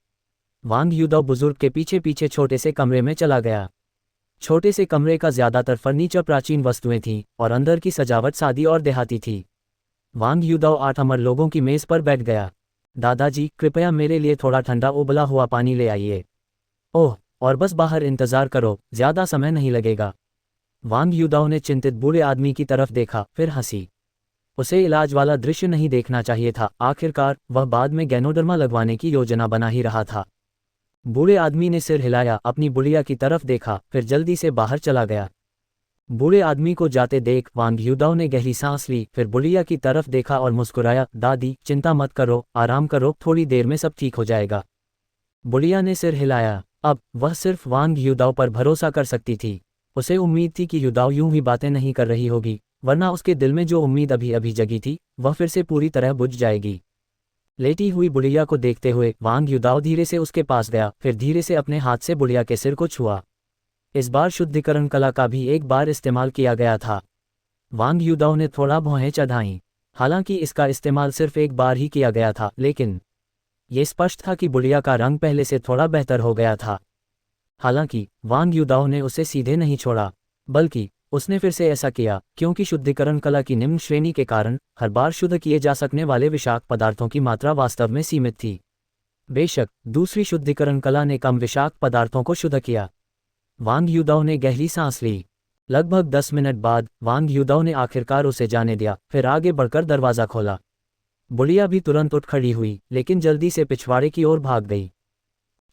वांग युदाओ बुजुर्ग के पीछे पीछे छोटे से कमरे में चला गया। छोटे से कमरे का ज्यादातर फर्नीचर प्राचीन वस्तुएं थीं और अंदर की सजावट सादी और देहाती थी। वांग युदाओ 8 अमर लोगों की मेज पर बैठ गया। दादाजी, कृपया मेरे लिए थोड़ा ठंडा उबला हुआ पानी ले आइए। ओह, और बस बाहर इंतजार करो, ज्यादा समय नहीं लगेगा। वांग युदाओ ने चिंतित बूढ़े आदमी की तरफ देखा, फिर हंसी। उसे इलाज वाला दृश्य नहीं देखना चाहिए था। आखिरकार वह बाद में गैनोडर्मा लगवाने की योजना बना ही रहा था। बूढ़े आदमी ने सिर हिलाया, अपनी बुढ़िया की तरफ देखा, फिर जल्दी से बाहर चला गया। बूढ़े आदमी को जाते देख वांग युदाओ ने गहरी सांस ली, फिर बुढ़िया की तरफ देखा और मुस्कुराया। दादी, चिंता मत करो, आराम करो, थोड़ी देर में सब ठीक हो जाएगा। बुढ़िया ने सिर हिलाया। अब वह सिर्फ वांग युदाओ पर भरोसा कर सकती थी। उसे उम्मीद थी कि युदाओ यूं ही बातें नहीं कर रही होगी, वरना उसके दिल में जो उम्मीद अभी अभी जगी थी वह फिर से पूरी तरह बुझ जाएगी। लेटी हुई बुढ़िया को देखते हुए वांग युदाओ धीरे से उसके पास गया, फिर धीरे से अपने हाथ से बुढ़िया के सिर को छुआ। इस बार शुद्धिकरण कला का भी एक बार इस्तेमाल किया गया था। वांग युदाओ ने थोड़ा भौहें चढ़ाईं। हालांकि इसका इस्तेमाल सिर्फ एक बार ही किया गया था, लेकिन ये स्पष्ट था कि बुढ़िया का रंग पहले से थोड़ा बेहतर हो गया था। हालांकि वांग युदाओ ने उसे सीधे नहीं छोड़ा, बल्कि उसने फिर से ऐसा किया, क्योंकि शुद्धिकरण कला की निम्न श्रेणी के कारण हर बार शुद्ध किए जा सकने वाले विषाक्त पदार्थों की मात्रा वास्तव में सीमित थी। बेशक दूसरी शुद्धिकरण कला ने कम विषाक्त पदार्थों को शुद्ध किया। वांग युदाओ ने गहरी सांस ली। लगभग 10 मिनट बाद वांग युदाओ ने आखिरकार उसे जाने दिया, फिर आगे बढ़कर दरवाज़ा खोला। बुढ़िया भी तुरंत उठ खड़ी हुई, लेकिन जल्दी से पिछवाड़े की ओर भाग गई।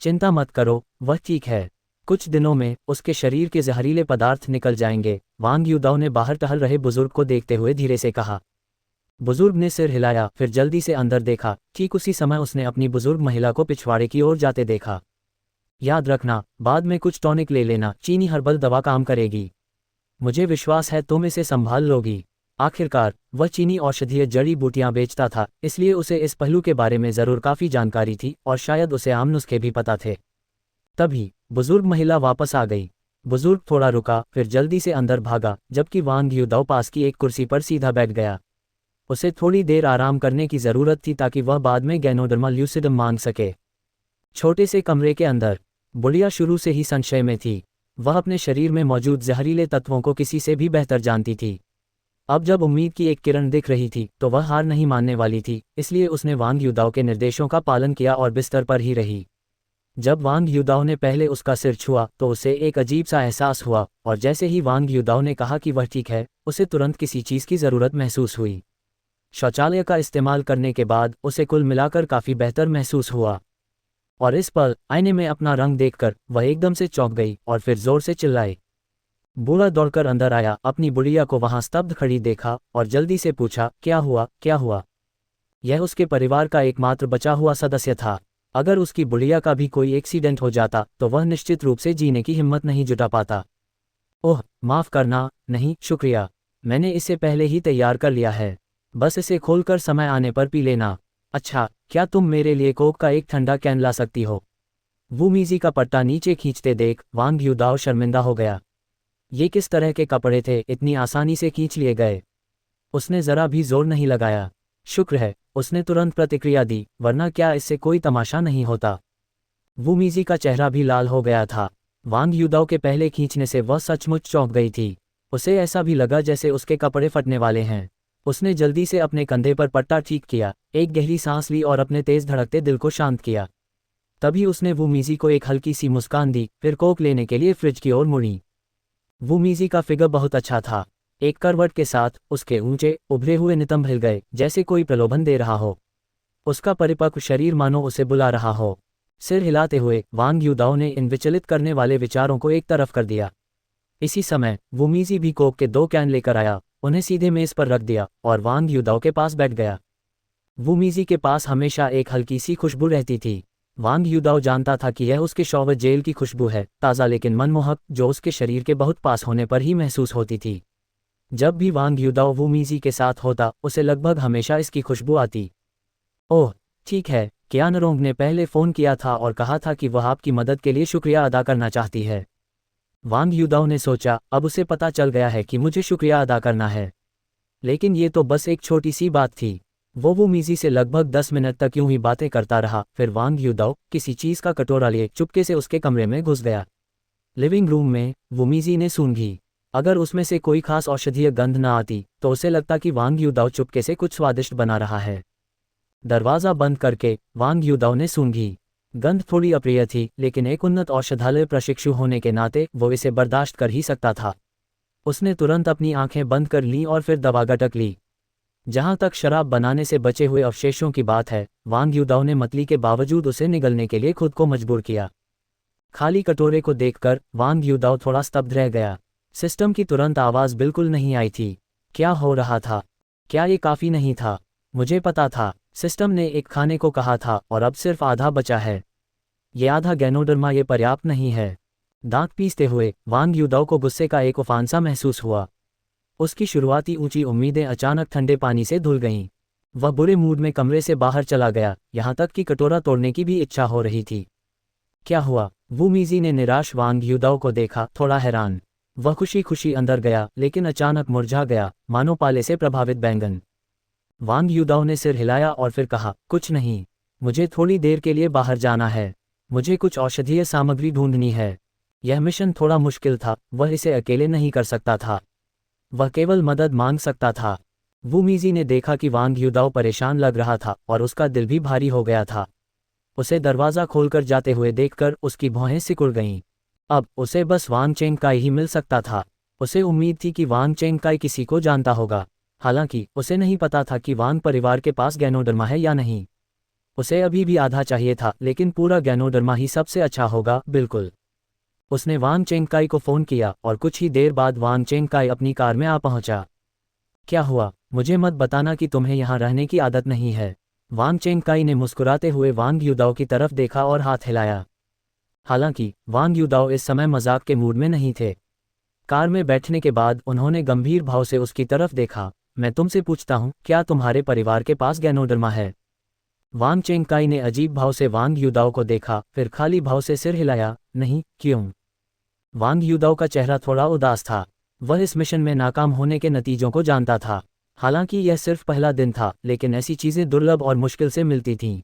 चिंता मत करो, वह ठीक है। कुछ दिनों में उसके शरीर के जहरीले पदार्थ निकल जाएंगे, वांग युदाओ ने बाहर टहल रहे बुजुर्ग को देखते हुए धीरे से कहा। बुजुर्ग ने सिर हिलाया, फिर जल्दी से अंदर देखा। ठीक उसी समय उसने अपनी बुजुर्ग महिला को पिछवाड़े की ओर जाते देखा। याद रखना, बाद में कुछ टॉनिक ले लेना, चीनी हर्बल दवा काम करेगी। मुझे विश्वास है तुम इसे संभाल लोगी। आखिरकार वह चीनी औषधीय जड़ी बूटियां बेचता था, इसलिए उसे इस पहलू के बारे में जरूर काफी जानकारी थी और शायद उसे आम नुस्खे भी पता थे। तभी बुजुर्ग महिला वापस आ गई। बुजुर्ग थोड़ा रुका, फिर जल्दी से अंदर भागा, जबकि वांग युदाओ पास की एक कुर्सी पर सीधा बैठ गया। उसे थोड़ी देर आराम करने की जरूरत थी ताकि वह बाद में गैनोडर्मा ल्यूसिडम मांग सके। छोटे से कमरे के अंदर बुढ़िया शुरू से ही संशय में थी। वह अपने शरीर में मौजूद जहरीले तत्वों को किसी से भी बेहतर जानती थी। अब जब उम्मीद की एक किरण दिख रही थी तो वह हार नहीं मानने वाली थी, इसलिए उसने वांग युदाओ के निर्देशों का पालन किया और बिस्तर पर ही रही। जब वांग युदाओ ने पहले उसका सिर छुआ तो उसे एक अजीब सा एहसास हुआ, और जैसे ही वांग युदाओ ने कहा कि वह ठीक है, उसे तुरंत किसी चीज़ की ज़रूरत महसूस हुई। शौचालय का इस्तेमाल करने के बाद उसे कुल मिलाकर काफ़ी बेहतर महसूस हुआ। और इस पल आईने में अपना रंग देखकर वह एकदम से चौंक गई और फिर जोर से चिल्लाई। बूढ़ा दौड़कर अंदर आया, अपनी बुढ़िया को वहां स्तब्ध खड़ी देखा और जल्दी से पूछा, क्या हुआ, क्या हुआ? यह उसके परिवार का एकमात्र बचा हुआ सदस्य था। अगर उसकी बुढ़िया का भी कोई एक्सीडेंट हो जाता तो वह निश्चित रूप से जीने की हिम्मत नहीं जुटा पाता। ओह, माफ़ करना, नहीं शुक्रिया, मैंने इसे पहले ही तैयार कर लिया है, बस इसे खोलकर समय आने पर पी लेना। अच्छा, क्या तुम मेरे लिए कोक का एक ठंडा कैन ला सकती हो? वू मीज़ी का पट्टा नीचे खींचते देख वांग युदाओ शर्मिंदा हो गया। ये किस तरह के कपड़े थे, इतनी आसानी से खींच लिए गए? उसने ज़रा भी जोर नहीं लगाया। शुक्र है, उसने तुरंत प्रतिक्रिया दी, वरना क्या इससे कोई तमाशा नहीं होता। वू मीज़ी का चेहरा भी लाल हो गया था। वांग युदाओ के पहले खींचने से वह सचमुच चौंक गई थी। उसे ऐसा भी लगा जैसे उसके कपड़े फटने वाले हैं। उसने जल्दी से अपने कंधे पर पट्टा ठीक किया, एक गहरी सांस ली और अपने तेज धड़कते दिल को शांत किया। तभी उसने वू मीज़ी को एक हल्की सी मुस्कान दी, फिर कोक लेने के लिए फ्रिज की ओर मुड़ी। वू मीज़ी का फिगर बहुत अच्छा था। एक करवट के साथ उसके ऊंचे उभरे हुए नितंब हिल गए, जैसे कोई प्रलोभन दे रहा हो। उसका परिपक्व शरीर मानो उसे बुला रहा हो। सिर हिलाते हुए वांग युदाओ ने इन विचलित करने वाले विचारों को एक तरफ कर दिया। इसी समय वू मीज़ी भी कोक के 2 कैन लेकर आया, उन्हें सीधे मेज पर रख दिया और वांग युदाओ के पास बैठ गया। वू मीज़ी के पास हमेशा एक हल्की सी खुशबू रहती थी। वांग युदाओ जानता था कि यह उसके शौवर जेल की खुशबू है, ताज़ा लेकिन मनमोहक, जो उसके शरीर के बहुत पास होने पर ही महसूस होती थी। जब भी वांग युदाओ वू मीज़ी के साथ होता उसे लगभग हमेशा इसकी खुशबू आती। ओह, ठीक है, कियानरोंग ने पहले फ़ोन किया था और कहा था कि वह आपकी मदद के लिए शुक्रिया अदा करना चाहती है। वांग युदाओ ने सोचा, अब उसे पता चल गया है कि मुझे शुक्रिया अदा करना है। लेकिन ये तो बस एक छोटी सी बात थी। वो वू मीज़ी से लगभग 10 मिनट तक यूं ही बातें करता रहा, फिर वांग युदाओ किसी चीज़ का कटोरा लिए चुपके से उसके कमरे में घुस गया। लिविंग रूम में वू मीज़ी ने सूंघी। अगर उसमें से कोई खास औषधीय गंध न आती तो उसे लगता कि वांग युदाओ चुपके से कुछ स्वादिष्ट बना रहा है। दरवाज़ा बंद करके वांग युदाओ ने सूंघी। गंध थोड़ी अप्रिय थी, लेकिन एक उन्नत औषधालय प्रशिक्षु होने के नाते वो इसे बर्दाश्त कर ही सकता था। उसने तुरंत अपनी आंखें बंद कर लीं और फिर दबा गटक ली। जहां तक शराब बनाने से बचे हुए अवशेषों की बात है, वांग युदाओ ने मतली के बावजूद उसे निगलने के लिए खुद को मजबूर किया। खाली कटोरे को देखकर वांग युदाओ थोड़ा स्तब्ध रह गया। सिस्टम की तुरंत आवाज़ बिल्कुल नहीं आई थी। क्या हो रहा था? क्या ये काफ़ी नहीं था? मुझे पता था, सिस्टम ने एक खाने को कहा था और अब सिर्फ आधा बचा है। ये आधा गैनोडर्मा, ये पर्याप्त नहीं है। दांत पीसते हुए वांग युदाओ को गुस्से का एक उफान सा महसूस हुआ। उसकी शुरुआती ऊंची उम्मीदें अचानक ठंडे पानी से धुल गईं। वह बुरे मूड में कमरे से बाहर चला गया, यहाँ तक कि कटोरा तोड़ने की भी इच्छा हो रही थी। क्या हुआ? वू मीज़ी ने निराश वांग युदाओ को देखा, थोड़ा हैरान। वह खुशी खुशी अंदर गया, लेकिन अचानक मुरझा गया, मानो पाले से प्रभावित बैंगन। वांग युदाओ ने सिर हिलाया और फिर कहा, कुछ नहीं, मुझे थोड़ी देर के लिए बाहर जाना है। मुझे कुछ औषधीय सामग्री ढूंढनी है। यह मिशन थोड़ा मुश्किल था, वह इसे अकेले नहीं कर सकता था। वह केवल मदद मांग सकता था। वू मीज़ी ने देखा कि वांग युदाओ परेशान लग रहा था और उसका दिल भी भारी हो गया था। उसे दरवाज़ा खोलकर जाते हुए देखकर उसकी भौहें सिकुड़ गईं। अब उसे बस वांग चेंगकाई ही मिल सकता था। उसे उम्मीद थी कि वांग चेंगकाई किसी को जानता होगा। हालांकि उसे नहीं पता था कि वांग परिवार के पास गैनोडर्मा है या नहीं। उसे अभी भी आधा चाहिए था, लेकिन पूरा गैनोडर्मा ही सबसे अच्छा होगा, बिल्कुल। उसने वांग चेंगकाई को फ़ोन किया और कुछ ही देर बाद वांग चेंगकाई अपनी कार में आ पहुंचा। क्या हुआ? मुझे मत बताना कि तुम्हें यहाँ रहने की आदत नहीं है। वांग चेंगकाई ने मुस्कुराते हुए वांग युदाओ की तरफ देखा और हाथ हिलाया। हालांकि वांग युदाओ इस समय मजाक के मूड में नहीं थे। कार में बैठने के बाद उन्होंने गंभीर भाव से उसकी तरफ देखा। मैं तुमसे पूछता हूँ, क्या तुम्हारे परिवार के पास गैनोडर्मा है? वांग चेंगकाई ने अजीब भाव से वांग युदाओ को देखा, फिर खाली भाव से सिर हिलाया। नहीं, क्यों? वांग युदाओ का चेहरा थोड़ा उदास था। वह इस मिशन में नाकाम होने के नतीजों को जानता था। हालांकि यह सिर्फ पहला दिन था, लेकिन ऐसी चीज़ें दुर्लभ और मुश्किल से मिलती थीं।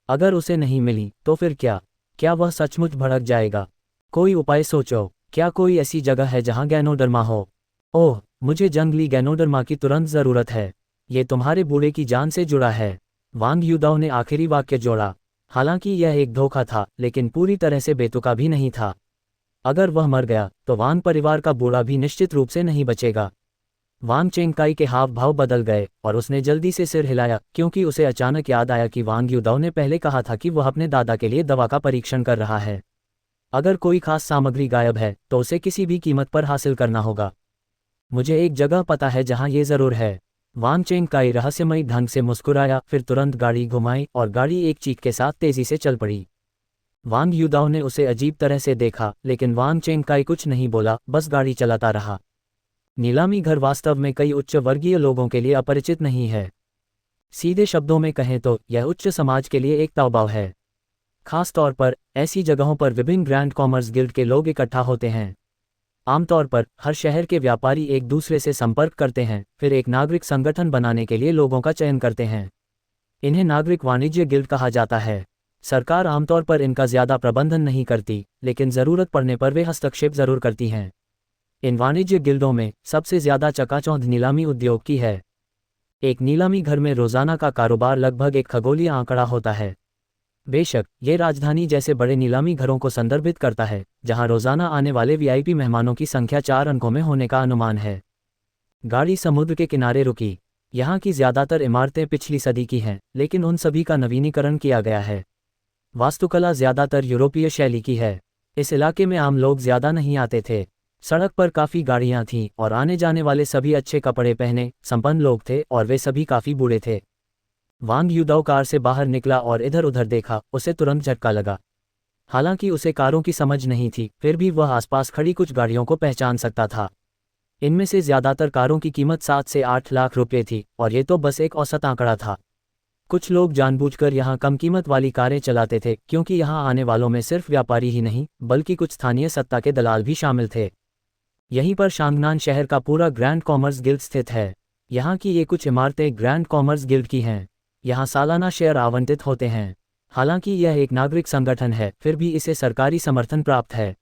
अगर उसे नहीं मिली तो फिर क्या? क्या वह सचमुच भड़क जाएगा? कोई उपाय सोचो। क्या कोई ऐसी जगह है जहां गैनोडर्मा हो? ओह, मुझे जंगली गैनोडर्मा की तुरंत ज़रूरत है। ये तुम्हारे बूढ़े की जान से जुड़ा है। वांग युदाओ ने आखिरी वाक्य जोड़ा। हालांकि यह एक धोखा था, लेकिन पूरी तरह से बेतुका भी नहीं था। अगर वह मर गया तो वांग परिवार का बूढ़ा भी निश्चित रूप से नहीं बचेगा। वांग चेंगकाई के हाव भाव बदल गए और उसने जल्दी से सिर हिलाया, क्योंकि उसे अचानक याद आया कि वांग युदाओ ने पहले कहा था कि वह अपने दादा के लिए दवा का परीक्षण कर रहा है। अगर कोई खास सामग्री गायब है तो उसे किसी भी कीमत पर हासिल करना होगा। मुझे एक जगह पता है जहां ये जरूर है। वांग चेंगकाई रहस्यमयी ढंग से मुस्कुराया, फिर तुरंत गाड़ी घुमाई और गाड़ी एक चीख के साथ तेजी से चल पड़ी। वांग युदाओ ने उसे अजीब तरह से देखा, लेकिन वांग चेंगकाई कुछ नहीं बोला, बस गाड़ी चलाता रहा। नीलामी घर वास्तव में कई उच्च वर्गीय लोगों के लिए अपरिचित नहीं है। सीधे शब्दों में कहें तो यह उच्च समाज के लिए एक तावबाव है। खास तौर पर ऐसी जगहों पर विभिन्न ग्रैंड कॉमर्स गिल्ड के लोग इकट्ठा होते हैं। आमतौर पर हर शहर के व्यापारी एक दूसरे से संपर्क करते हैं, फिर एक नागरिक संगठन बनाने के लिए लोगों का चयन करते हैं। इन्हें नागरिक वाणिज्य गिल्ड कहा जाता है। सरकार आमतौर पर इनका ज्यादा प्रबंधन नहीं करती, लेकिन जरूरत पड़ने पर वे हस्तक्षेप जरूर करती हैं। इन वाणिज्य गिल्डों में सबसे ज्यादा चकाचौंध नीलामी उद्योग की है। एक नीलामी घर में रोजाना का कारोबार लगभग एक खगोलीय आंकड़ा होता है। बेशक ये राजधानी जैसे बड़े नीलामी घरों को संदर्भित करता है, जहां रोजाना आने वाले वीआईपी मेहमानों की संख्या 4 अंकों में होने का अनुमान है। गाड़ी समुद्र के किनारे रुकी। यहाँ की ज्यादातर इमारतें पिछली सदी की हैं, लेकिन उन सभी का नवीनीकरण किया गया है। वास्तुकला ज्यादातर यूरोपीय शैली की है। इस इलाके में आम लोग ज्यादा नहीं आते थे। सड़क पर काफी गाड़ियां थीं और आने जाने वाले सभी अच्छे कपड़े पहने संपन्न लोग थे, और वे सभी काफी बूढ़े थे। वांग युदाओ कार से बाहर निकला और इधर उधर देखा, उसे तुरंत झटका लगा। हालांकि उसे कारों की समझ नहीं थी, फिर भी वह आसपास खड़ी कुछ गाड़ियों को पहचान सकता था। इनमें से ज्यादातर कारों की कीमत 7 से 8 लाख रुपये थी, और ये तो बस एक औसत आंकड़ा था। कुछ लोग जानबूझकर यहाँ कम कीमत वाली कारें चलाते थे, क्योंकि यहाँ आने वालों में सिर्फ व्यापारी ही नहीं, बल्कि कुछ स्थानीय सत्ता के दलाल भी शामिल थे। यहीं पर शांगनान शहर का पूरा ग्रैंड कॉमर्स गिल्ड स्थित है। यहाँ की ये कुछ इमारतें ग्रैंड कॉमर्स गिल्ड की हैं। यहाँ सालाना शेयर आवंटित होते हैं। हालांकि यह एक नागरिक संगठन है, फिर भी इसे सरकारी समर्थन प्राप्त है।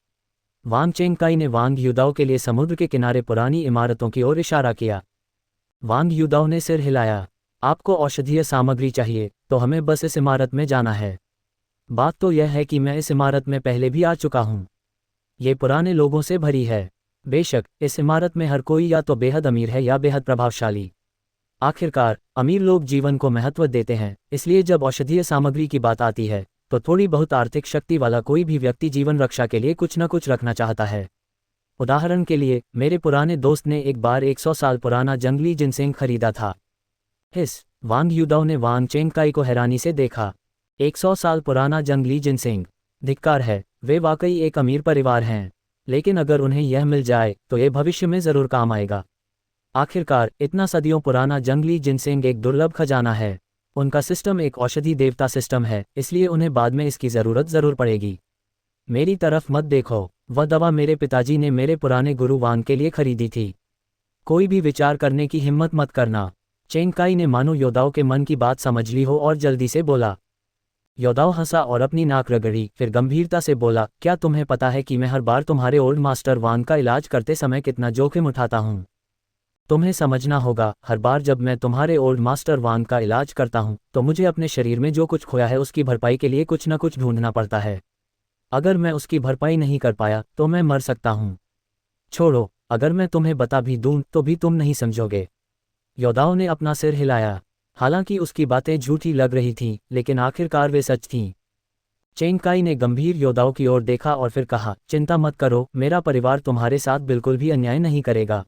वांग चेंगकाई ने वांग युदाओ के लिए समुद्र के किनारे पुरानी इमारतों की ओर इशारा किया। वांग युदाओ ने सिर हिलाया। आपको औषधीय सामग्री चाहिए तो हमें बस इस इमारत में जाना है। बात तो यह है कि मैं इस इमारत में पहले भी आ चुका हूँ। ये पुराने लोगों से भरी है। बेशक इस इमारत में हर कोई या तो बेहद अमीर है या बेहद प्रभावशाली। आखिरकार अमीर लोग जीवन को महत्व देते हैं, इसलिए जब औषधीय सामग्री की बात आती है तो थोड़ी बहुत आर्थिक शक्ति वाला कोई भी व्यक्ति जीवन रक्षा के लिए कुछ न कुछ रखना चाहता है। उदाहरण के लिए मेरे पुराने दोस्त ने एक बार 100 साल पुराना जंगली जिनसेंग खरीदा था। वांग युदाओ ने वांग चेंगकाई को हैरानी से देखा। 100 साल पुराना जंगली जिनसेंग, धिक्कार है, वे वाकई एक अमीर परिवार हैं। लेकिन अगर उन्हें यह मिल जाए तो ये भविष्य में जरूर काम आएगा। आखिरकार इतना सदियों पुराना जंगली जिनसेंग एक दुर्लभ खजाना है। उनका सिस्टम एक औषधि देवता सिस्टम है, इसलिए उन्हें बाद में इसकी जरूरत जरूर पड़ेगी। मेरी तरफ मत देखो, वह दवा मेरे पिताजी ने मेरे पुराने गुरु वांग के लिए खरीदी थी। कोई भी विचार करने की हिम्मत मत करना। चेंगकाई ने मानो योदाओ के मन की बात समझ ली हो और जल्दी से बोला। योदाओ हंसा और अपनी नाक रगड़ी, फिर गंभीरता से बोला, क्या तुम्हें पता है कि मैं हर बार तुम्हारे ओल्ड मास्टर वांग का इलाज करते समय कितना जोखिम उठाता हूँ? तुम्हें समझना होगा, हर बार जब मैं तुम्हारे ओल्ड मास्टर वांग का इलाज करता हूँ तो मुझे अपने शरीर में जो कुछ खोया है उसकी भरपाई के लिए कुछ न कुछ ढूंढना पड़ता है। अगर मैं उसकी भरपाई नहीं कर पाया तो मैं मर सकता हूँ। छोड़ो, अगर मैं तुम्हें बता भी दूं तो भी तुम नहीं समझोगे। योदाओ ने अपना सिर हिलाया। हालांकि उसकी बातें झूठी लग रही थीं, लेकिन आखिरकार वे सच थीं। चेंगकाई ने गंभीर योदाओ की ओर देखा और फिर कहा, चिंता मत करो, मेरा परिवार तुम्हारे साथ बिल्कुल भी अन्याय नहीं करेगा।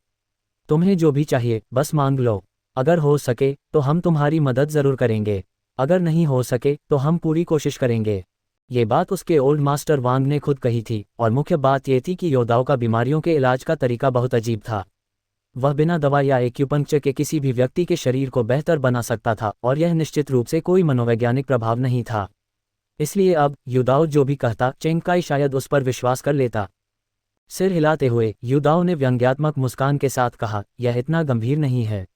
तुम्हें जो भी चाहिए बस मांग लो। अगर हो सके तो हम तुम्हारी मदद जरूर करेंगे, अगर नहीं हो सके तो हम पूरी कोशिश करेंगे। ये बात उसके ओल्ड मास्टर वांग ने खुद कही थी, और मुख्य बात ये थी कि योदाओ का बीमारियों के इलाज का तरीका बहुत अजीब था। वह बिना दवा या एक्यूपंक्चर के किसी भी व्यक्ति के शरीर को बेहतर बना सकता था, और यह निश्चित रूप से कोई मनोवैज्ञानिक प्रभाव नहीं था। इसलिए अब युदाओ जो भी कहता, चेंगकाई शायद उस पर विश्वास कर लेता। सिर हिलाते हुए युदाओ ने व्यंग्यात्मक मुस्कान के साथ कहा, यह इतना गंभीर नहीं है।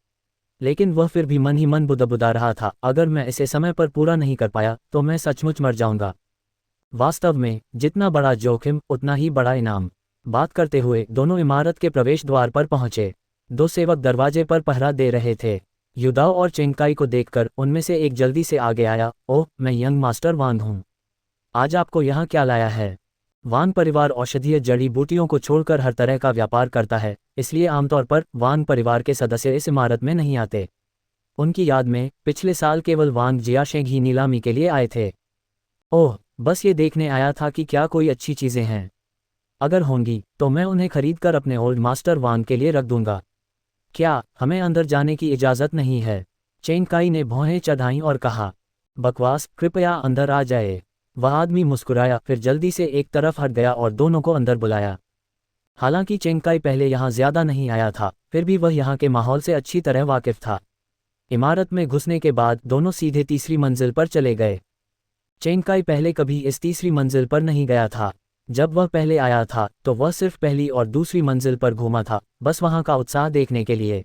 लेकिन वह फिर भी मन ही मन बुदबुदा रहा था, अगर मैं इसे समय पर पूरा नहीं कर पाया तो मैं सचमुच मर जाऊंगा। वास्तव में जितना बड़ा जोखिम उतना ही बड़ा इनाम। बात करते हुए दोनों इमारत के प्रवेश द्वार पर पहुंचे। 2 सेवक दरवाजे पर पहरा दे रहे थे। युदाओ और चेंगकाई को देखकर उनमें से एक जल्दी से आगे आया। ओह, मैं यंग मास्टर वांग हूँ। आज आपको यहाँ क्या लाया है? वांग परिवार औषधीय जड़ी बूटियों को छोड़कर हर तरह का व्यापार करता है, इसलिए आमतौर पर वांग परिवार के सदस्य इस इमारत में नहीं आते। उनकी याद में पिछले साल केवल वांग जियाशेंग ही नीलामी के लिए आए थे। ओह, बस ये देखने आया था कि क्या कोई अच्छी चीज़ें हैं। अगर होंगी तो मैं उन्हें खरीदकर अपने ओल्ड मास्टर वांग के लिए रख दूंगा। क्या हमें अंदर जाने की इजाज़त नहीं है? चेंगकाई ने भौहें चढ़ाईं और कहा। बकवास, कृपया अंदर आ जाए। वह आदमी मुस्कुराया, फिर जल्दी से एक तरफ हट गया और दोनों को अंदर बुलाया। हालांकि चेंगकाई पहले यहाँ ज़्यादा नहीं आया था, फिर भी वह यहाँ के माहौल से अच्छी तरह वाकिफ था। इमारत में घुसने के बाद दोनों सीधे तीसरी मंजिल पर चले गए। चेंगकाई पहले कभी इस तीसरी मंजिल पर नहीं गया था। जब वह पहले आया था तो वह सिर्फ पहली और दूसरी मंजिल पर घूमा था, बस वहाँ का उत्साह देखने के लिए।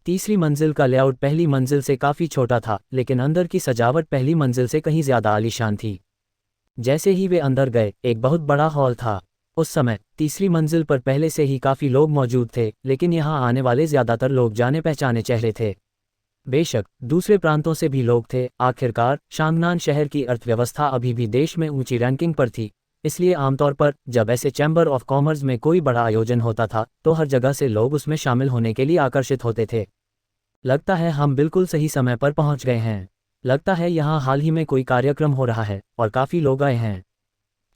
तीसरी मंजिल का लेआउट पहली मंजिल से काफ़ी छोटा था, लेकिन अंदर की सजावट पहली मंजिल से कहीं ज़्यादा आलीशान थी। जैसे ही वे अंदर गए, एक बहुत बड़ा हॉल था। उस समय तीसरी मंजिल पर पहले से ही काफ़ी लोग मौजूद थे, लेकिन यहाँ आने वाले ज़्यादातर लोग जाने पहचाने चेहरे थे। बेशक दूसरे प्रांतों से भी लोग थे। आखिरकार शांगनान शहर की अर्थव्यवस्था अभी भी देश में ऊंची रैंकिंग पर थी, इसलिए आमतौर पर जब ऐसे चैम्बर ऑफ कॉमर्स में कोई बड़ा आयोजन होता था तो हर जगह से लोग उसमें शामिल होने के लिए आकर्षित होते थे। लगता है हम बिल्कुल सही समय पर पहुंच गए हैं। लगता है यहाँ हाल ही में कोई कार्यक्रम हो रहा है और काफ़ी लोग आए हैं।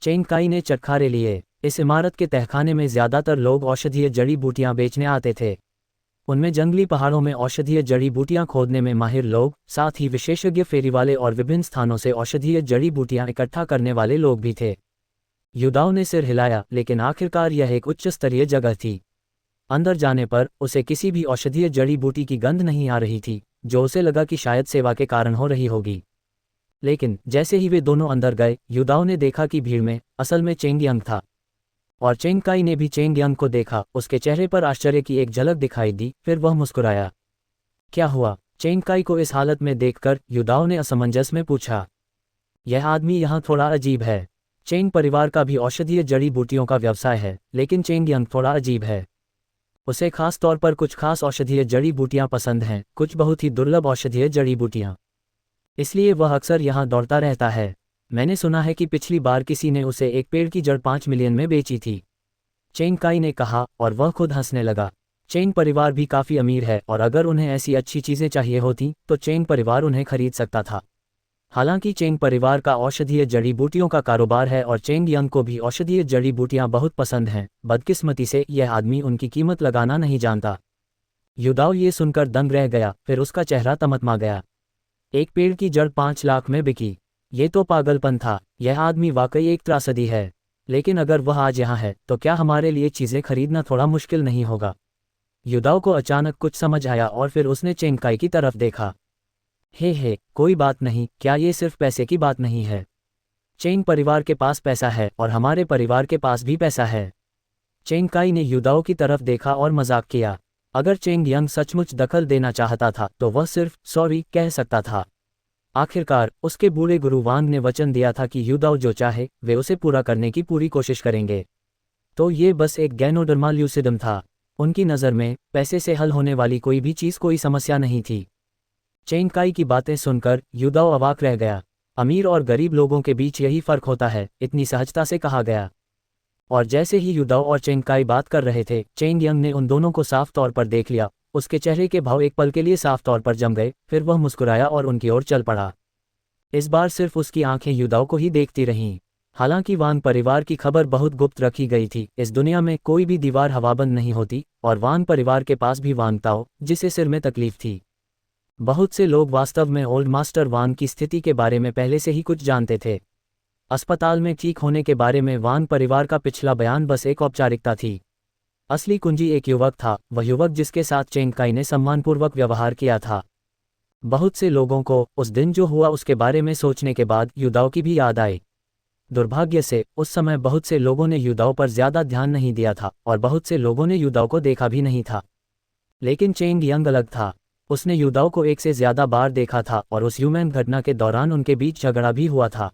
चेंगकाई ने चटखारे लिए। इस इमारत के तहखाने में ज़्यादातर लोग औषधीय जड़ी बूटियाँ बेचने आते थे। उनमें जंगली पहाड़ों में औषधीय जड़ी बूटियां खोदने में माहिर लोग, साथ ही विशेषज्ञ फेरीवाले और विभिन्न स्थानों से औषधीय जड़ी बूटियां इकट्ठा करने वाले लोग भी थे। युदाओ ने सिर हिलाया, लेकिन आखिरकार यह एक उच्च स्तरीय जगह थी। अंदर जाने पर उसे किसी भी औषधीय जड़ी बूटी की गंध नहीं आ रही थी, जो उसे लगा कि शायद सेवा के कारण हो रही होगी। लेकिन जैसे ही वे दोनों अंदर गए, युदाओ ने देखा कि भीड़ में असल में चेंगयांग था। और चेंगकाई ने भी चेंगयांग को देखा। उसके चेहरे पर आश्चर्य की एक झलक दिखाई दी, फिर वह मुस्कुराया। क्या हुआ? चेंगकाई को इस हालत में देखकर युदाओ ने असमंजस में पूछा। यह आदमी यहाँ थोड़ा अजीब है। चेंग परिवार का भी औषधीय जड़ी बूटियों का व्यवसाय है, लेकिन चेंगयांग थोड़ा अजीब है। उसे खास तौर पर कुछ खास औषधीय जड़ी बूटियाँ पसंद हैं, कुछ बहुत ही दुर्लभ औषधीय जड़ी बूटियाँ। इसलिए वह अक्सर यहाँ दौड़ता रहता है। मैंने सुना है कि पिछली बार किसी ने उसे एक पेड़ की जड़ 5 मिलियन में बेची थी, चेंगकाई ने कहा, और वह खुद हंसने लगा। चेंग परिवार भी काफ़ी अमीर है, और अगर उन्हें ऐसी अच्छी चीज़ें चाहिए होती तो चेंग परिवार उन्हें खरीद सकता था। हालांकि चेंग परिवार का औषधीय जड़ी बूटियों का कारोबार है और चेंगयांग को भी औषधीय जड़ी बूटियां बहुत पसंद हैं। बदकिस्मती से यह आदमी उनकी कीमत लगाना नहीं जानता। युदाओ ये सुनकर दंग रह गया, फिर उसका चेहरा तमतमा गया। एक पेड़ की जड़ 5 लाख में बिकी? ये तो पागलपन था। यह आदमी वाकई एक त्रासदी है। लेकिन अगर वह आज यहाँ है तो क्या हमारे लिए चीज़ें खरीदना थोड़ा मुश्किल नहीं होगा? युदाओ को अचानक कुछ समझ आया और फिर उसने चेंगकाई की तरफ देखा। हे, कोई बात नहीं, क्या ये सिर्फ पैसे की बात नहीं है? चेंग परिवार के पास पैसा है और हमारे परिवार के पास भी पैसा है। चेंगकाई ने युदाओ की तरफ देखा और मजाक किया। अगर चेंगयांग सचमुच दखल देना चाहता था तो वह सिर्फ सॉरी कह सकता था। आखिरकार उसके बूढ़े गुरु वांग ने वचन दिया था कि युदाओ जो चाहे वे उसे पूरा करने की पूरी कोशिश करेंगे। तो ये बस एक गैनोडर्मा ल्यूसिडम था। उनकी नज़र में पैसे से हल होने वाली कोई भी चीज़ कोई समस्या नहीं थी। चेंगकाई की बातें सुनकर युदाओ अवाक रह गया। अमीर और गरीब लोगों के बीच यही फर्क होता है, इतनी सहजता से कहा गया। और जैसे ही युदाओ और चेंगकाई बात कर रहे थे, चेंगयांग ने उन दोनों को साफ तौर पर देख लिया। उसके चेहरे के भाव एक पल के लिए साफ तौर पर जम गए, फिर वह मुस्कुराया और उनकी ओर चल पड़ा। इस बार सिर्फ उसकी आंखें युदाओ को ही देखती रहीं। हालांकि वांग परिवार की खबर बहुत गुप्त रखी गई थी। इस दुनिया में कोई भी दीवार हवाबंद नहीं होती, और वांग परिवार के पास भी वांग ताओ, जिसे सिर में तकलीफ थी। बहुत से लोग वास्तव में ओल्ड मास्टर वांग की स्थिति के बारे में पहले से ही कुछ जानते थे। अस्पताल में ठीक होने के बारे में वांग परिवार का पिछला बयान बस एक औपचारिकता थी। असली कुंजी एक युवक था, वह युवक जिसके साथ चेंगकाई ने सम्मानपूर्वक व्यवहार किया था। बहुत से लोगों को उस दिन जो हुआ उसके बारे में सोचने के बाद युदाओ की भी याद आई। दुर्भाग्य से उस समय बहुत से लोगों ने युदाओ पर ज़्यादा ध्यान नहीं दिया था, और बहुत से लोगों ने युदाओ को देखा भी नहीं था। लेकिन चेंगयांग अलग था। उसने युदाओ को एक से ज़्यादा बार देखा था, और उस ह्यूमन घटना के दौरान उनके बीच झगड़ा भी हुआ था।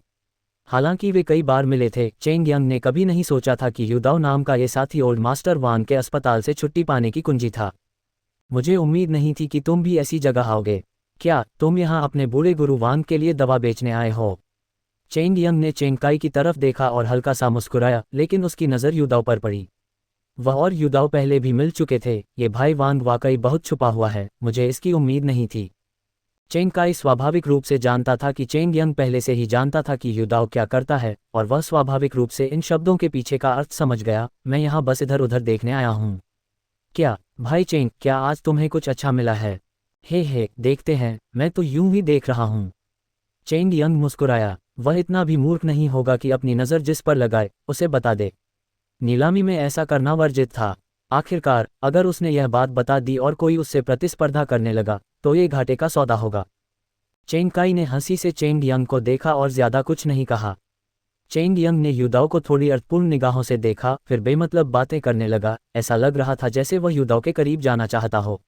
हालांकि वे कई बार मिले थे, चेंगयांग ने कभी नहीं सोचा था कि युदाओ नाम का ये साथी ओल्ड मास्टर वांग के अस्पताल से छुट्टी पाने की कुंजी था। मुझे उम्मीद नहीं थी कि तुम भी ऐसी जगह आओगे। क्या तुम यहाँ अपने बूढ़े गुरु वांग के लिए दवा बेचने आए हो? चेंग यंग ने चेंग काई की तरफ देखा और हल्का सा मुस्कुराया, लेकिन उसकी नज़र युदाओ पर पड़ी। वह और युदाओ पहले भी मिल चुके थे। ये भाई वांग वाकई बहुत छुपा हुआ है, मुझे इसकी उम्मीद नहीं थी। चेंग काई स्वाभाविक रूप से जानता था कि चेंग यंग पहले से ही जानता था कि युदाओ क्या करता है, और वह स्वाभाविक रूप से इन शब्दों के पीछे का अर्थ समझ गया। मैं यहाँ बस इधर उधर देखने आया हूँ। क्या भाई चेंग, क्या आज तुम्हें कुछ अच्छा मिला है? हे देखते हैं, मैं तो यूं ही देख रहा हूँ। चेंग यंग मुस्कुराया। वह इतना भी मूर्ख नहीं होगा कि अपनी नज़र जिस पर लगाए उसे बता दे। नीलामी में ऐसा करना वर्जित था। आखिरकार अगर उसने यह बात बता दी और कोई उससे प्रतिस्पर्धा करने लगा तो ये घाटे का सौदा होगा। चेंग काई ने हंसी से चेंग यंग को देखा और ज्यादा कुछ नहीं कहा। चेंग यंग ने युदाओ को थोड़ी अर्थपूर्ण निगाहों से देखा, फिर बेमतलब बातें करने लगा। ऐसा लग रहा था जैसे वह युदाओ के करीब जाना चाहता हो।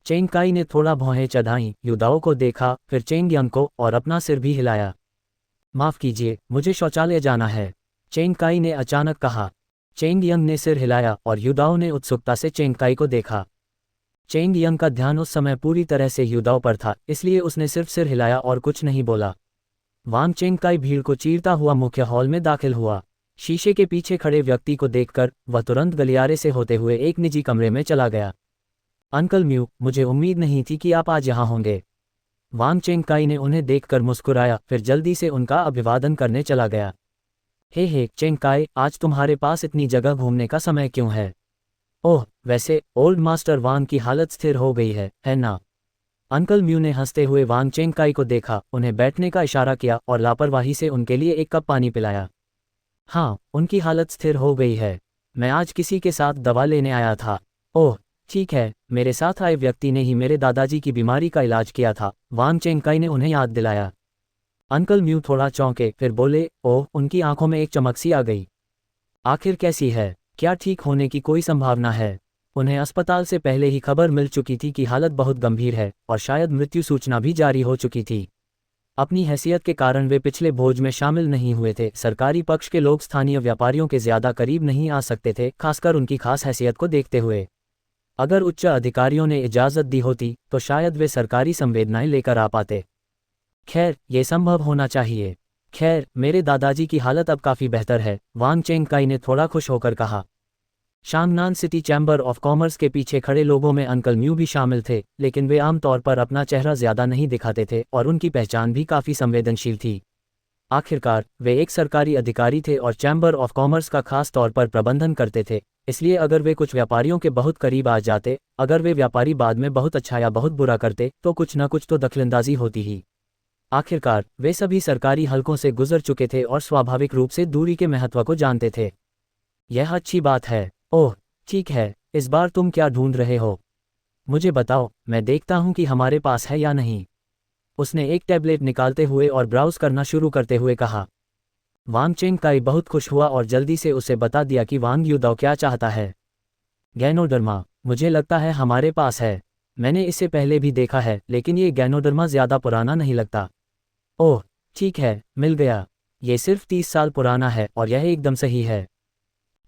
चेंग काई ने थोड़ा भौहें चढ़ाई, युदाओ को देखा, फिर चेंग यंग को, और अपना सिर भी हिलाया। माफ कीजिए, मुझे शौचालय जाना है, चेंग काई ने अचानक कहा। चेंग यंग ने सिर हिलाया और युदाओ ने उत्सुकता से चेंग काई को देखा। चेंग यंग का ध्यान उस समय पूरी तरह से युदाओ पर था, इसलिए उसने सिर्फ सिर हिलाया और कुछ नहीं बोला। वांग चेंग काई भीड़ को चीरता हुआ मुख्य हॉल में दाखिल हुआ। शीशे के पीछे खड़े व्यक्ति को देखकर वह तुरंत गलियारे से होते हुए एक निजी कमरे में चला गया। अंकल म्यू, मुझे उम्मीद नहीं थी कि आप आज यहाँ होंगे। वांग चेंग काई ने उन्हें देखकर मुस्कुराया, फिर जल्दी से उनका अभिवादन करने चला गया। हे चेंग काई, आज तुम्हारे पास इतनी जगह घूमने का समय क्यों है? ओह, वैसे ओल्ड मास्टर वांग की हालत स्थिर हो गई है ना? अंकल म्यू ने हंसते हुए वांग चेंग काई को देखा, उन्हें बैठने का इशारा किया और लापरवाही से उनके लिए एक कप पानी पिलाया। हाँ, उनकी हालत स्थिर हो गई है। मैं आज किसी के साथ दवा लेने आया था। ओह ठीक है, मेरे साथ आए व्यक्ति ने ही मेरे दादाजी की बीमारी का इलाज किया था, वांग चेंग काई ने उन्हें याद दिलाया। अंकल म्यू थोड़ा चौंके, फिर बोले, ओह, उनकी आंखों में एक चमक सी आ गई। आखिर कैसी है? क्या ठीक होने की कोई संभावना है? उन्हें अस्पताल से पहले ही खबर मिल चुकी थी कि हालत बहुत गंभीर है और शायद मृत्यु सूचना भी जारी हो चुकी थी। अपनी हैसियत के कारण वे पिछले भोज में शामिल नहीं हुए थे। सरकारी पक्ष के लोग स्थानीय व्यापारियों के ज्यादा करीब नहीं आ सकते थे, खासकर उनकी खास हैसियत को देखते हुए। अगर उच्च अधिकारियों ने इजाज़त दी होती तो शायद वे सरकारी संवेदनाएं लेकर आ पाते। खैर, ये संभव होना चाहिए। खैर, मेरे दादाजी की हालत अब काफ़ी बेहतर है, वांग चेंग काई ने थोड़ा खुश होकर कहा। शांगनान सिटी चैम्बर ऑफ कॉमर्स के पीछे खड़े लोगों में अंकल म्यू भी शामिल थे, लेकिन वे आमतौर पर अपना चेहरा ज्यादा नहीं दिखाते थे और उनकी पहचान भी काफ़ी संवेदनशील थी। आखिरकार वे एक सरकारी अधिकारी थे और चैम्बर ऑफ कॉमर्स का खास तौर पर प्रबंधन करते थे, इसलिए अगर वे कुछ व्यापारियों के बहुत करीब आ जाते, अगर वे व्यापारी बाद में बहुत अच्छा या बहुत बुरा करते, तो कुछ न कुछ तो दखलंदाजी होती ही। आखिरकार वे सभी सरकारी हलकों से गुजर चुके थे और स्वाभाविक रूप से दूरी के महत्व को जानते थे। यह अच्छी बात है। ओह ठीक है, इस बार तुम क्या ढूंढ रहे हो? मुझे बताओ, मैं देखता हूँ कि हमारे पास है या नहीं। उसने एक टैबलेट निकालते हुए और ब्राउज करना शुरू करते हुए कहा। वांग चेंग काई बहुत खुश हुआ और जल्दी से उसे बता दिया कि वांग युदाओ क्या चाहता है। गैनोडर्मा, मुझे लगता है हमारे पास है। मैंने इसे पहले भी देखा है, लेकिन ये गैनोडर्मा ज़्यादा पुराना नहीं लगता। ओह ठीक है, मिल गया। ये सिर्फ 30 साल पुराना है और यह एकदम सही है।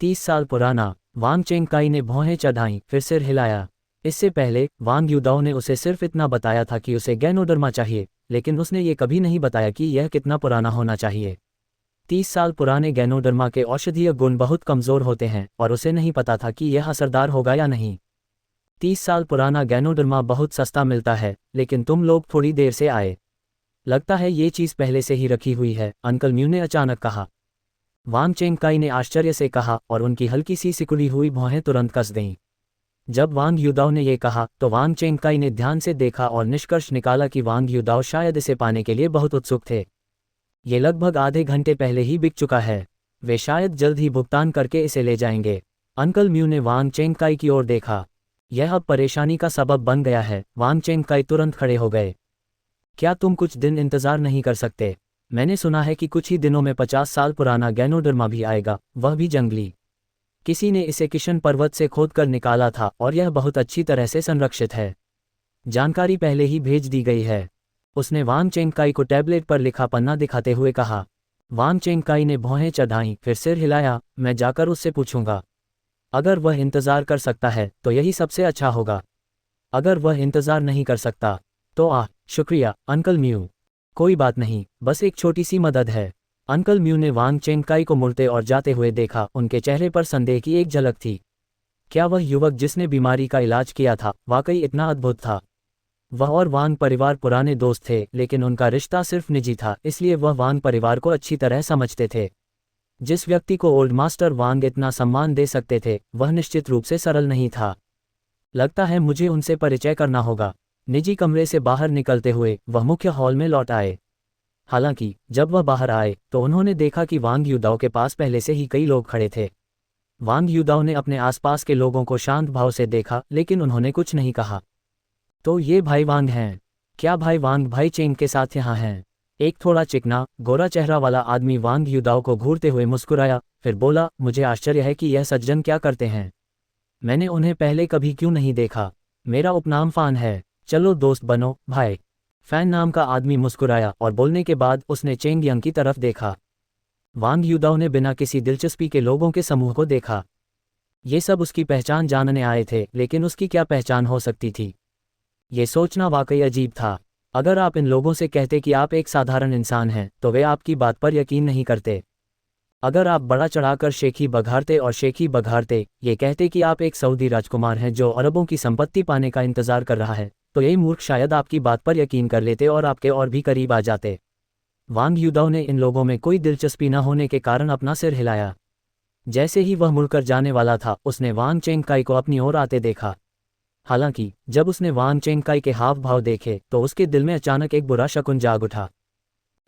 30 साल पुराना? वांग चेंग काई ने भौहें चढ़ाईं, फिर सिर हिलाया। इससे पहले वांग युदाओ ने उसे सिर्फ इतना बताया था कि उसे गैनोडर्मा चाहिए, लेकिन उसने ये कभी नहीं बताया कि यह कितना पुराना होना चाहिए। 30 साल पुराने गैनोडर्मा के औषधीय गुण बहुत कमज़ोर होते हैं और उसे नहीं पता था कि यह असरदार होगा या नहीं। 30 साल पुराना गैनोडर्मा बहुत सस्ता मिलता है, लेकिन तुम लोग थोड़ी देर से आए। लगता है ये चीज़ पहले से ही रखी हुई है, अंकल म्यू ने अचानक कहा। वांग चेंग काई ने आश्चर्य से कहा और उनकी हल्की सी सिकुड़ी हुई भौहें तुरंत कस गईं। जब वांग युदाओ ने यह कहा तो वांग चेंग काई ने ध्यान से देखा और निष्कर्ष निकाला कि वांग युदाओ शायद इसे पाने के लिए बहुत उत्सुक थे। ये लगभग आधे घंटे पहले ही बिक चुका है। वे शायद जल्द ही भुगतान करके इसे ले जाएंगे। अंकल म्यू ने वांग चेंग काई की ओर देखा। यह अब परेशानी का सबब बन गया है। वांग चेंग काई तुरंत खड़े हो गए। क्या तुम कुछ दिन इंतजार नहीं कर सकते? मैंने सुना है कि कुछ ही दिनों में 50 साल पुराना गैनोडर्मा भी आएगा, वह भी जंगली। किसी ने इसे किशन पर्वत से खोदकर निकाला था और यह बहुत अच्छी तरह से संरक्षित है। जानकारी पहले ही भेज दी गई है। उसने वांग चेंग काई को टैबलेट पर लिखा पन्ना दिखाते हुए कहा। वांग चेंग काई ने भौहें चढ़ाईं, फिर सिर हिलाया। मैं जाकर उससे पूछूंगा। अगर वह इंतजार कर सकता है तो यही सबसे अच्छा होगा। अगर वह इंतज़ार नहीं कर सकता तो शुक्रिया अंकल म्यू। कोई बात नहीं, बस एक छोटी सी मदद है। अंकल म्यू ने वांग चेंगकाई को मुड़ते और जाते हुए देखा। उनके चेहरे पर संदेह की एक झलक थी। क्या वह युवक जिसने बीमारी का इलाज किया था वाकई इतना अद्भुत था? वह और वांग परिवार पुराने दोस्त थे, लेकिन उनका रिश्ता सिर्फ निजी था, इसलिए वह वांग परिवार को अच्छी तरह समझते थे। जिस व्यक्ति को ओल्ड मास्टर वांग इतना सम्मान दे सकते थे, वह निश्चित रूप से सरल नहीं था। लगता है मुझे उनसे परिचय करना होगा। निजी कमरे से बाहर निकलते हुए वह मुख्य हॉल में लौट आए। हालांकि जब वह बाहर आए तो उन्होंने देखा कि वांग युदाओ के पास पहले से ही कई लोग खड़े थे। वांग युदाओ ने अपने आसपास के लोगों को शांत भाव से देखा, लेकिन उन्होंने कुछ नहीं कहा। तो ये भाई वांग हैं? क्या भाई वांग भाई चेंग के साथ यहाँ हैं? एक थोड़ा चिकना गोरा चेहरा वाला आदमी वांग युदाओ को घूरते हुए मुस्कुराया, फिर बोला, मुझे आश्चर्य है कि यह सज्जन क्या करते हैं। मैंने उन्हें पहले कभी क्यों नहीं देखा। मेरा उपनाम फान है। चलो दोस्त बनो भाई। फैन नाम का आदमी मुस्कुराया और बोलने के बाद उसने चेंग यंग की तरफ देखा। वांग युदाओ ने बिना किसी दिलचस्पी के लोगों के समूह को देखा। ये सब उसकी पहचान जानने आए थे, लेकिन उसकी क्या पहचान हो सकती थी? ये सोचना वाकई अजीब था। अगर आप इन लोगों से कहते कि आप एक साधारण इंसान हैं, तो वे आपकी बात पर यकीन नहीं करते। अगर आप बड़ा चढ़ाकर शेखी बघारते ये कहते कि आप एक सऊदी राजकुमार हैं जो अरबों की संपत्ति पाने का इंतजार कर रहा है, तो यही मूर्ख शायद आपकी बात पर यकीन कर लेते और आपके और भी करीब आ जाते। वांग युदाओ ने इन लोगों में कोई दिलचस्पी न होने के कारण अपना सिर हिलाया। जैसे ही वह मुड़कर जाने वाला था, उसने वांग चेंगकाई को अपनी ओर आते देखा। हालांकि जब उसने वांग चेंगकाई के हाव भाव देखे तो उसके दिल में अचानक एक बुरा शकुन जाग उठा।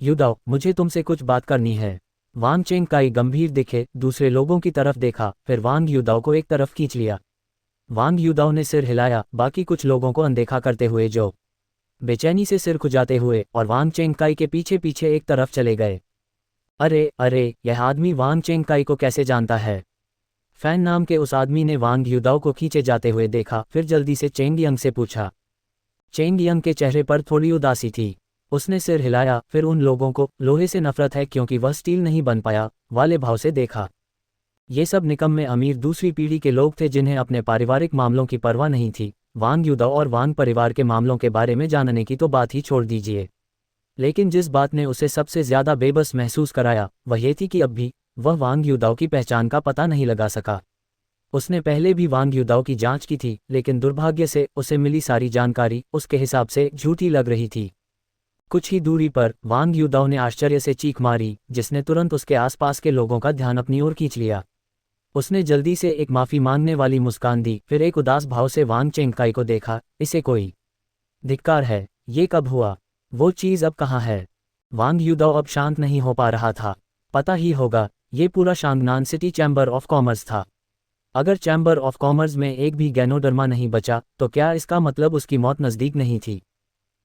युदाओ, मुझे तुमसे कुछ बात करनी है। वांग चेंगकाई गंभीर दिखे, दूसरे लोगों की तरफ देखा, फिर वांग युदाओ को एक तरफ खींच लिया। वांग युदाओ ने सिर हिलाया, बाकी कुछ लोगों को अनदेखा करते हुए जो बेचैनी से सिर खुजाते हुए और वांग चेंगकाई के पीछे पीछे एक तरफ चले गए। अरे अरे, यह आदमी वांग चेंगकाई को कैसे जानता है? फैन नाम के उस आदमी ने वांग युदाओ को खींचे जाते हुए देखा, फिर जल्दी से चेंग यंग से पूछा। चेंग यंग के चेहरे पर थोड़ी उदासी थी। उसने सिर हिलाया, फिर उन लोगों को लोहे से नफरत है क्योंकि वह स्टील नहीं बन पाया वाले भाव से देखा। ये सब निकम्मे अमीर दूसरी पीढ़ी के लोग थे जिन्हें अपने पारिवारिक मामलों की परवाह नहीं थी। वांग युदाओ और वांग परिवार के मामलों के बारे में जानने की तो बात ही छोड़ दीजिए। लेकिन जिस बात ने उसे सबसे ज्यादा बेबस महसूस कराया वह ये थी कि अब भी वह वांग युदाओ की पहचान का पता नहीं लगा सका। उसने पहले भी वांग युदाओ की जांच की थी, लेकिन दुर्भाग्य से उसे मिली सारी जानकारी उसके हिसाब से झूठी लग रही थी। कुछ ही दूरी पर वांग युदाओ ने आश्चर्य से चीख मारी, जिसने तुरंत उसके आसपास के लोगों का ध्यान अपनी ओर खींच लिया। उसने जल्दी से एक माफी मांगने वाली मुस्कान दी, फिर एक उदास भाव से वांग चेंगकाई को देखा। इसे कोई धिक्कार है? ये कब हुआ? वो चीज़ अब कहाँ है? वांग युदाओ अब शांत नहीं हो पा रहा था। पता ही होगा, ये पूरा शांगनान सिटी चैम्बर ऑफ कॉमर्स था। अगर चैम्बर ऑफ कॉमर्स में एक भी गैनोडर्मा नहीं बचा, तो क्या इसका मतलब उसकी मौत नज़दीक नहीं थी?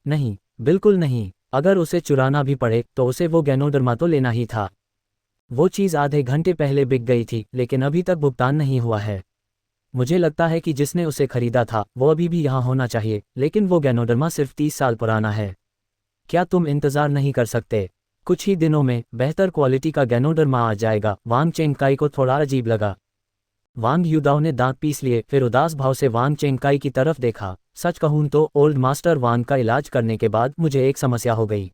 नहीं, बिल्कुल नहीं। अगर उसे चुराना भी पड़े तो उसे वो गैनोडर्मा तो लेना ही था। वो चीज़ आधे घंटे पहले बिक गई थी, लेकिन अभी तक भुगतान नहीं हुआ है। मुझे लगता है कि जिसने उसे खरीदा था वो अभी भी यहाँ होना चाहिए, लेकिन वो गैनोडर्मा सिर्फ 30 साल पुराना है। क्या तुम इंतज़ार नहीं कर सकते? कुछ ही दिनों में बेहतर क्वालिटी का गैनोडर्मा आ जाएगा। वांग चेंगकाई को थोड़ा अजीब लगा। वांग युदाओ ने दांत पीस लिए, फिर उदास भाव से वांग चेंगकाई की तरफ देखा। सच कहूं तो ओल्ड मास्टर वांग का इलाज करने के बाद मुझे एक समस्या हो गई।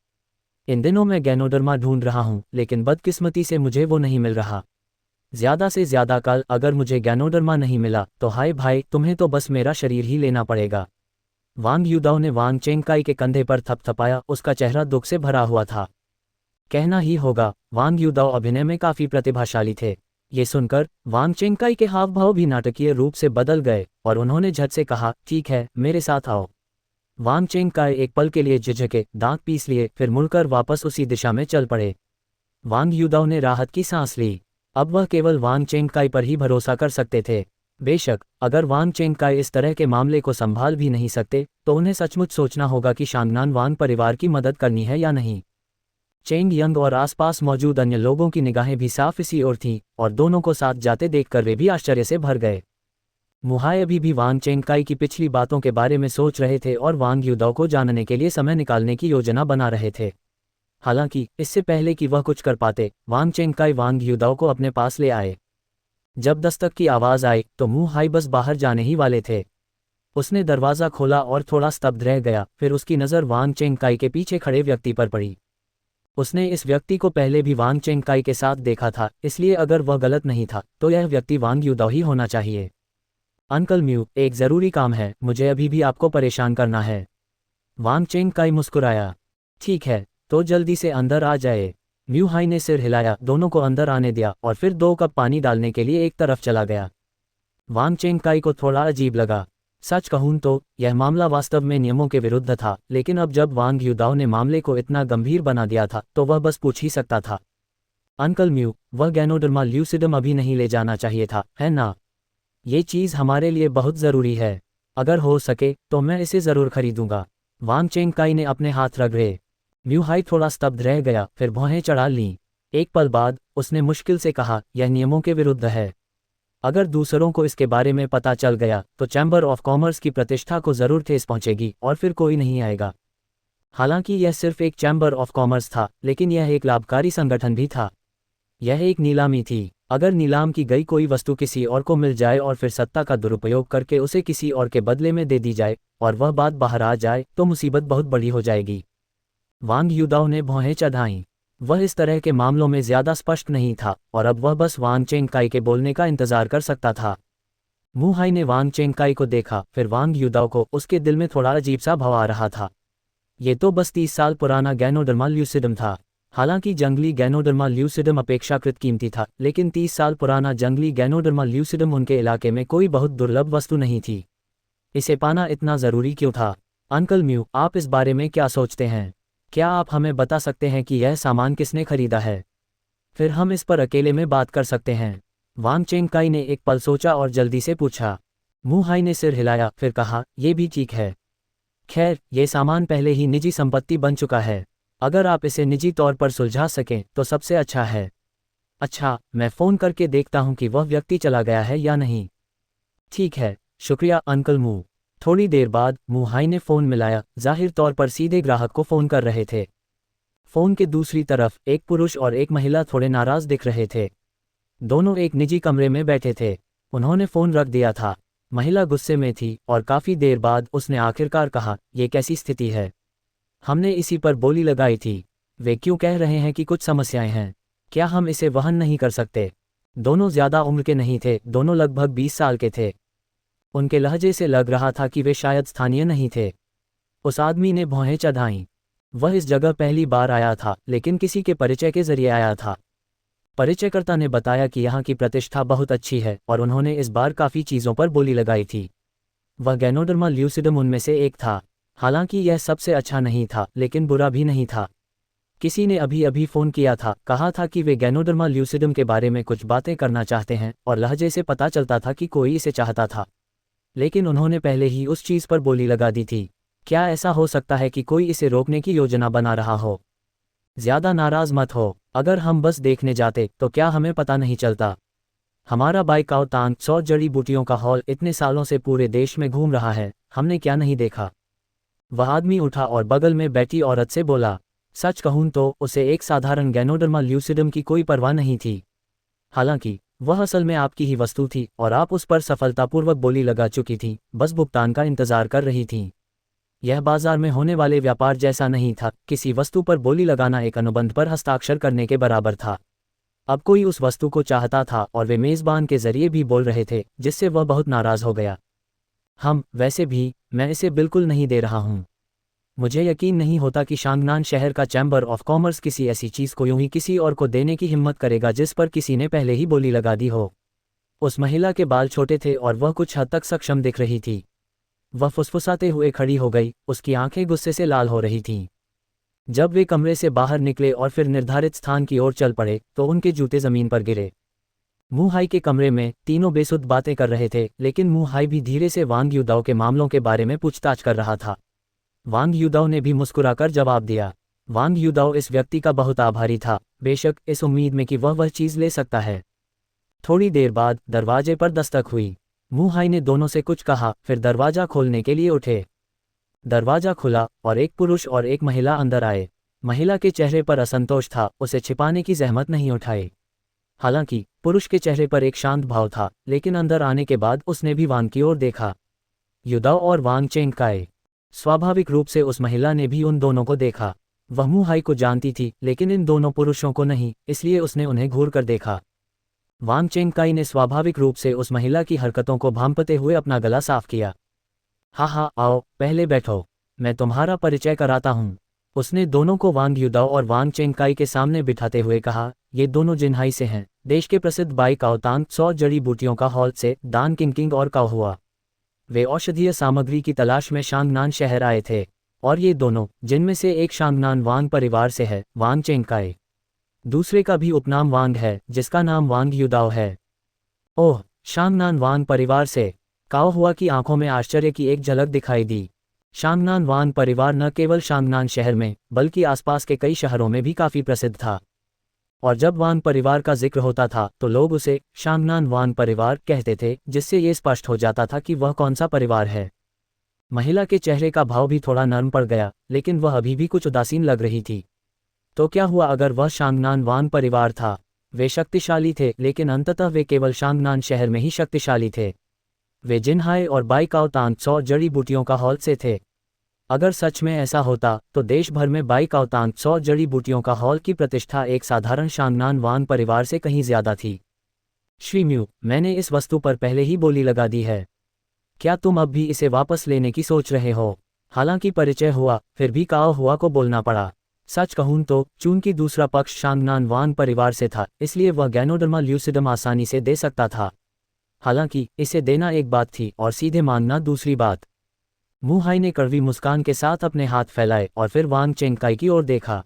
इन दिनों मैं गैनोडर्मा ढूंढ रहा हूं, लेकिन बदकिस्मती से मुझे वो नहीं मिल रहा। ज्यादा से ज्यादा कल अगर मुझे गैनोडर्मा नहीं मिला तो हाय भाई, तुम्हें तो बस मेरा शरीर ही लेना पड़ेगा। वांग युदाओ ने वांग चेंगकाई के कंधे पर थपथपाया, उसका चेहरा दुख से भरा हुआ था। कहना ही होगा, वांग युदाओ अभिनय में काफी प्रतिभाशाली थे। ये सुनकर वांग चेंगकाई के हाव भाव भी नाटकीय रूप से बदल गए और उन्होंने झट से कहा, ठीक है, मेरे साथ आओ। वांग चेंगकाई एक पल के लिए झिझके, दांत पीस लिए, फिर मुड़कर वापस उसी दिशा में चल पड़े। वांग युदाओ ने राहत की सांस ली। अब वह केवल वांग चेंगकाई पर ही भरोसा कर सकते थे। बेशक अगर वांग चेंगकाई इस तरह के मामले को संभाल भी नहीं सकते, तो उन्हें सचमुच सोचना होगा कि शांगनान वांग परिवार की मदद करनी है या नहीं। चेंग यंग और आसपास मौजूद अन्य लोगों की निगाहें भी साफ इसी ओर थीं, और दोनों को साथ जाते देखकर वे भी आश्चर्य से भर गए। मुहाय अभी भी वांग चेंगकाई की पिछली बातों के बारे में सोच रहे थे और वांग युदाओ को जानने के लिए समय निकालने की योजना बना रहे थे। हालांकि इससे पहले कि वह कुछ कर पाते, वांग चेंगकाई वांग युदाओ को अपने पास ले आए। जब दस्तक की आवाज़ आई तो मुहाय बस बाहर जाने ही वाले थे। उसने दरवाज़ा खोला और थोड़ा स्तब्ध रह गया, फिर उसकी नज़र वांग चेंगकाई के पीछे खड़े व्यक्ति पर पड़ी। उसने इस व्यक्ति को पहले भी वांग चेंगकाई के साथ देखा था, इसलिए अगर वह गलत नहीं था तो यह व्यक्ति वांग यूदाओ ही होना चाहिए। अंकल म्यू, एक ज़रूरी काम है, मुझे अभी भी आपको परेशान करना है। वांग चेंगकाई मुस्कुराया। ठीक है, तो जल्दी से अंदर आ जाए। म्यू हाई ने सिर हिलाया, दोनों को अंदर आने दिया और फिर 2 कप पानी डालने के लिए एक तरफ चला गया। वांग चेंगकाई को थोड़ा अजीब लगा। सच कहूं तो यह मामला वास्तव में नियमों के विरुद्ध था, लेकिन अब जब वांग यूदाओ ने मामले को इतना गंभीर बना दिया था तो वह बस पूछ ही सकता था। अंकल म्यू, वह गैनोडर्मा ल्यूसिडम अभी नहीं ले जाना चाहिए था, है ना? ये चीज़ हमारे लिए बहुत ज़रूरी है। अगर हो सके तो मैं इसे ज़रूर खरीदूंगा। वांग चेंगकाई ने अपने हाथ रगड़े। म्यू हाई थोड़ा स्तब्ध रह गया, फिर भौहें चढ़ा लीं। एक पल बाद उसने मुश्किल से कहा, यह नियमों के विरुद्ध है। अगर दूसरों को इसके बारे में पता चल गया तो चैम्बर ऑफ कॉमर्स की प्रतिष्ठा को ज़रूर ठेस पहुंचेगी और फिर कोई नहीं आएगा। हालांकि यह सिर्फ एक चैम्बर ऑफ कॉमर्स था, लेकिन यह एक लाभकारी संगठन भी था। यह एक नीलामी थी। अगर नीलाम की गई कोई वस्तु किसी और को मिल जाए और फिर सत्ता का दुरुपयोग करके उसे किसी और के बदले में दे दी जाए और वह बात बाहर आ जाए तो मुसीबत बहुत बड़ी हो जाएगी। वांग यूदाओ ने भौहें चढ़ाईं। वह इस तरह के मामलों में ज़्यादा स्पष्ट नहीं था और अब वह बस वांग चेंगकाई के बोलने का इंतज़ार कर सकता था। मू हाई ने वांग चेंगकाई को देखा, फिर वांग यूदाओ को। उसके दिल में थोड़ा अजीब सा भाव आ रहा था। ये तो बस 30 साल पुराना गैनोडर्मा ल्यूसिडम था। हालांकि जंगली गैनोडर्मा ल्यूसिडम अपेक्षाकृत कीमती था, लेकिन 30 साल पुराना जंगली गैनोडर्मा ल्यूसिडम उनके इलाके में कोई बहुत दुर्लभ वस्तु नहीं थी। इसे पाना इतना ज़रूरी क्यों था? अंकल म्यू, आप इस बारे में क्या सोचते हैं? क्या आप हमें बता सकते हैं कि यह सामान किसने खरीदा है? फिर हम इस पर अकेले में बात कर सकते हैं। वांग चेंगकाई ने एक पल सोचा और जल्दी से पूछा। मू हाई ने सिर हिलाया, फिर कहा, यह भी ठीक है। खैर, यह सामान पहले ही निजी संपत्ति बन चुका है। अगर आप इसे निजी तौर पर सुलझा सकें तो सबसे अच्छा है। अच्छा, मैं फ़ोन करके देखता हूं कि वह व्यक्ति चला गया है या नहीं। ठीक है, शुक्रिया अंकल मू। थोड़ी देर बाद मू हाई ने फ़ोन मिलाया, जाहिर तौर पर सीधे ग्राहक को फ़ोन कर रहे थे। फ़ोन के दूसरी तरफ एक पुरुष और एक महिला थोड़े नाराज़ दिख रहे थे। दोनों एक निजी कमरे में बैठे थे। उन्होंने फ़ोन रख दिया था। महिला गुस्से में थी और काफ़ी देर बाद उसने आखिरकार कहा, यह कैसी स्थिति है? हमने इसी पर बोली लगाई थी। वे क्यों कह रहे हैं कि कुछ समस्याएं हैं? क्या हम इसे वहन नहीं कर सकते? दोनों ज़्यादा उम्र के नहीं थे, दोनों लगभग 20 साल के थे। उनके लहजे से लग रहा था कि वे शायद स्थानीय नहीं थे। उस आदमी ने भौहें चढ़ाईं। वह इस जगह पहली बार आया था, लेकिन किसी के परिचय के जरिए आया था। परिचयकर्ता ने बताया कि यहाँ की प्रतिष्ठा बहुत अच्छी है और उन्होंने इस बार काफ़ी चीज़ों पर बोली लगाई थी। वह गैनोडर्मा ल्यूसिडम उनमें से एक था। हालांकि यह सबसे अच्छा नहीं था, लेकिन बुरा भी नहीं था। किसी ने अभी अभी फ़ोन किया था, कहा था कि वे गैनोडर्मा ल्यूसिडम के बारे में कुछ बातें करना चाहते हैं और लहजे से पता चलता था कि कोई इसे चाहता था, लेकिन उन्होंने पहले ही उस चीज़ पर बोली लगा दी थी। क्या ऐसा हो सकता है कि कोई इसे रोकने की योजना बना रहा हो? ज़्यादा नाराज़ मत हो। अगर हम बस देखने जाते तो क्या हमें पता नहीं चलता? हमारा बाइकाओ तांग 100 जड़ी बूटियों का हॉल इतने सालों से पूरे देश में घूम रहा है, हमने क्या नहीं देखा? वह आदमी उठा और बगल में बैठी औरत से बोला। सच कहूं तो उसे एक साधारण गैनोडर्मा ल्यूसिडम की कोई परवाह नहीं थी। हालांकि वह असल में आपकी ही वस्तु थी और आप उस पर सफलतापूर्वक बोली लगा चुकी थी, बस भुगतान का इंतजार कर रही थीं। यह बाजार में होने वाले व्यापार जैसा नहीं था। किसी वस्तु पर बोली लगाना एक अनुबंध पर हस्ताक्षर करने के बराबर था। अब कोई उस वस्तु को चाहता था और वे मेज़बान के जरिए भी बोल रहे थे, जिससे वह बहुत नाराज़ हो गया। वैसे भी मैं इसे बिल्कुल नहीं दे रहा हूँ। मुझे यकीन नहीं होता कि शांगनान शहर का चैम्बर ऑफ कॉमर्स किसी ऐसी चीज़ को यूं ही किसी और को देने की हिम्मत करेगा जिस पर किसी ने पहले ही बोली लगा दी हो। उस महिला के बाल छोटे थे और वह कुछ हद तक सक्षम दिख रही थी। वह फुसफुसाते हुए खड़ी हो गई, उसकी आंखें गुस्से से लाल हो रही थीं। जब वे कमरे से बाहर निकले और फिर निर्धारित स्थान की ओर चल पड़े तो उनके जूते ज़मीन पर गिरे। मू हाई के कमरे में तीनों बेसुध बातें कर रहे थे, लेकिन मू हाई भी धीरे से वांग यूदाओ के मामलों के बारे में पूछताछ कर रहा था। वांग यूदाओ ने भी मुस्कुराकर जवाब दिया। वांग यूदाओ इस व्यक्ति का बहुत आभारी था, बेशक इस उम्मीद में कि वह चीज़ ले सकता है। थोड़ी देर बाद दरवाजे पर दस्तक हुई। मू हाई ने दोनों से कुछ कहा, फिर दरवाज़ा खोलने के लिए उठे। दरवाज़ा खुला और एक पुरुष और एक महिला अंदर आए। महिला के चेहरे पर असंतोष था, उसे छिपाने की जहमत नहीं उठाई। हालांकि पुरुष के चेहरे पर एक शांत भाव था, लेकिन अंदर आने के बाद उसने भी वांग की ओर देखा। युदाओ और वांग चेंगकाई। स्वाभाविक रूप से उस महिला ने भी उन दोनों को देखा। वह मू हाई को जानती थी, लेकिन इन दोनों पुरुषों को नहीं, इसलिए उसने उन्हें घूर कर देखा। वांग चेंगकाई ने स्वाभाविक रूप से उस महिला की हरकतों को भांपते हुए अपना गला साफ किया। हाँ, आओ, पहले बैठो, मैं तुम्हारा परिचय कराता हूँ। उसने दोनों को वांग युदाओ और वांग चेंगकाई के सामने बिठाते हुए कहा, ये दोनों जिन्हाई से हैं, देश के प्रसिद्ध बाई काओतांग 100 जड़ी बूटियों का हॉल से दान किंग और काओ हुआ। वे औषधीय सामग्री की तलाश में शांगनान शहर आए थे, और ये दोनों, जिनमें से एक शांगनान वांग परिवार से है, वांग चेंगकाई। दूसरे का भी उपनाम वांग है, जिसका नाम वांग युदाओ है। ओह, शांगनान वांग परिवार से। काओ हुआ की आंखों में आश्चर्य की एक झलक दिखाई दी। शांगनान वांग परिवार न केवल शांगनान शहर में, बल्कि आसपास के कई शहरों में भी काफी प्रसिद्ध था। और जब वांग परिवार का जिक्र होता था तो लोग उसे शांगनान वांग परिवार कहते थे, जिससे ये स्पष्ट हो जाता था कि वह कौन सा परिवार है। महिला के चेहरे का भाव भी थोड़ा नरम पड़ गया, लेकिन वह अभी भी कुछ उदासीन लग रही थी। तो क्या हुआ अगर वह शांगनान वांग परिवार था? वे शक्तिशाली थे, लेकिन अंततः वे केवल शांगनान शहर में ही शक्तिशाली थे। वे जिन्हाई और बाई काओतांग 100 जड़ी बूटियों का हॉल से थे। अगर सच में ऐसा होता तो देश भर में बाई काओतांग 100 जड़ी बूटियों का हॉल की प्रतिष्ठा एक साधारण शांगनान वांग परिवार से कहीं ज्यादा थी। श्रीम्यू, मैंने इस वस्तु पर पहले ही बोली लगा दी है। क्या तुम अब भी इसे वापस लेने की सोच रहे हो? हालांकि परिचय हुआ, फिर भी काओ हुआ को बोलना पड़ा। सच कहूं तो चूंकि दूसरा पक्ष शांगनान वांग परिवार से था, इसलिए वह गैनोडर्मा ल्यूसिडम आसानी से दे सकता था। हालांकि इसे देना एक बात थी और सीधे मांगना दूसरी बात। मू हाई ने कड़वी मुस्कान के साथ अपने हाथ फैलाए और फिर वांग चेंगकाई की ओर देखा।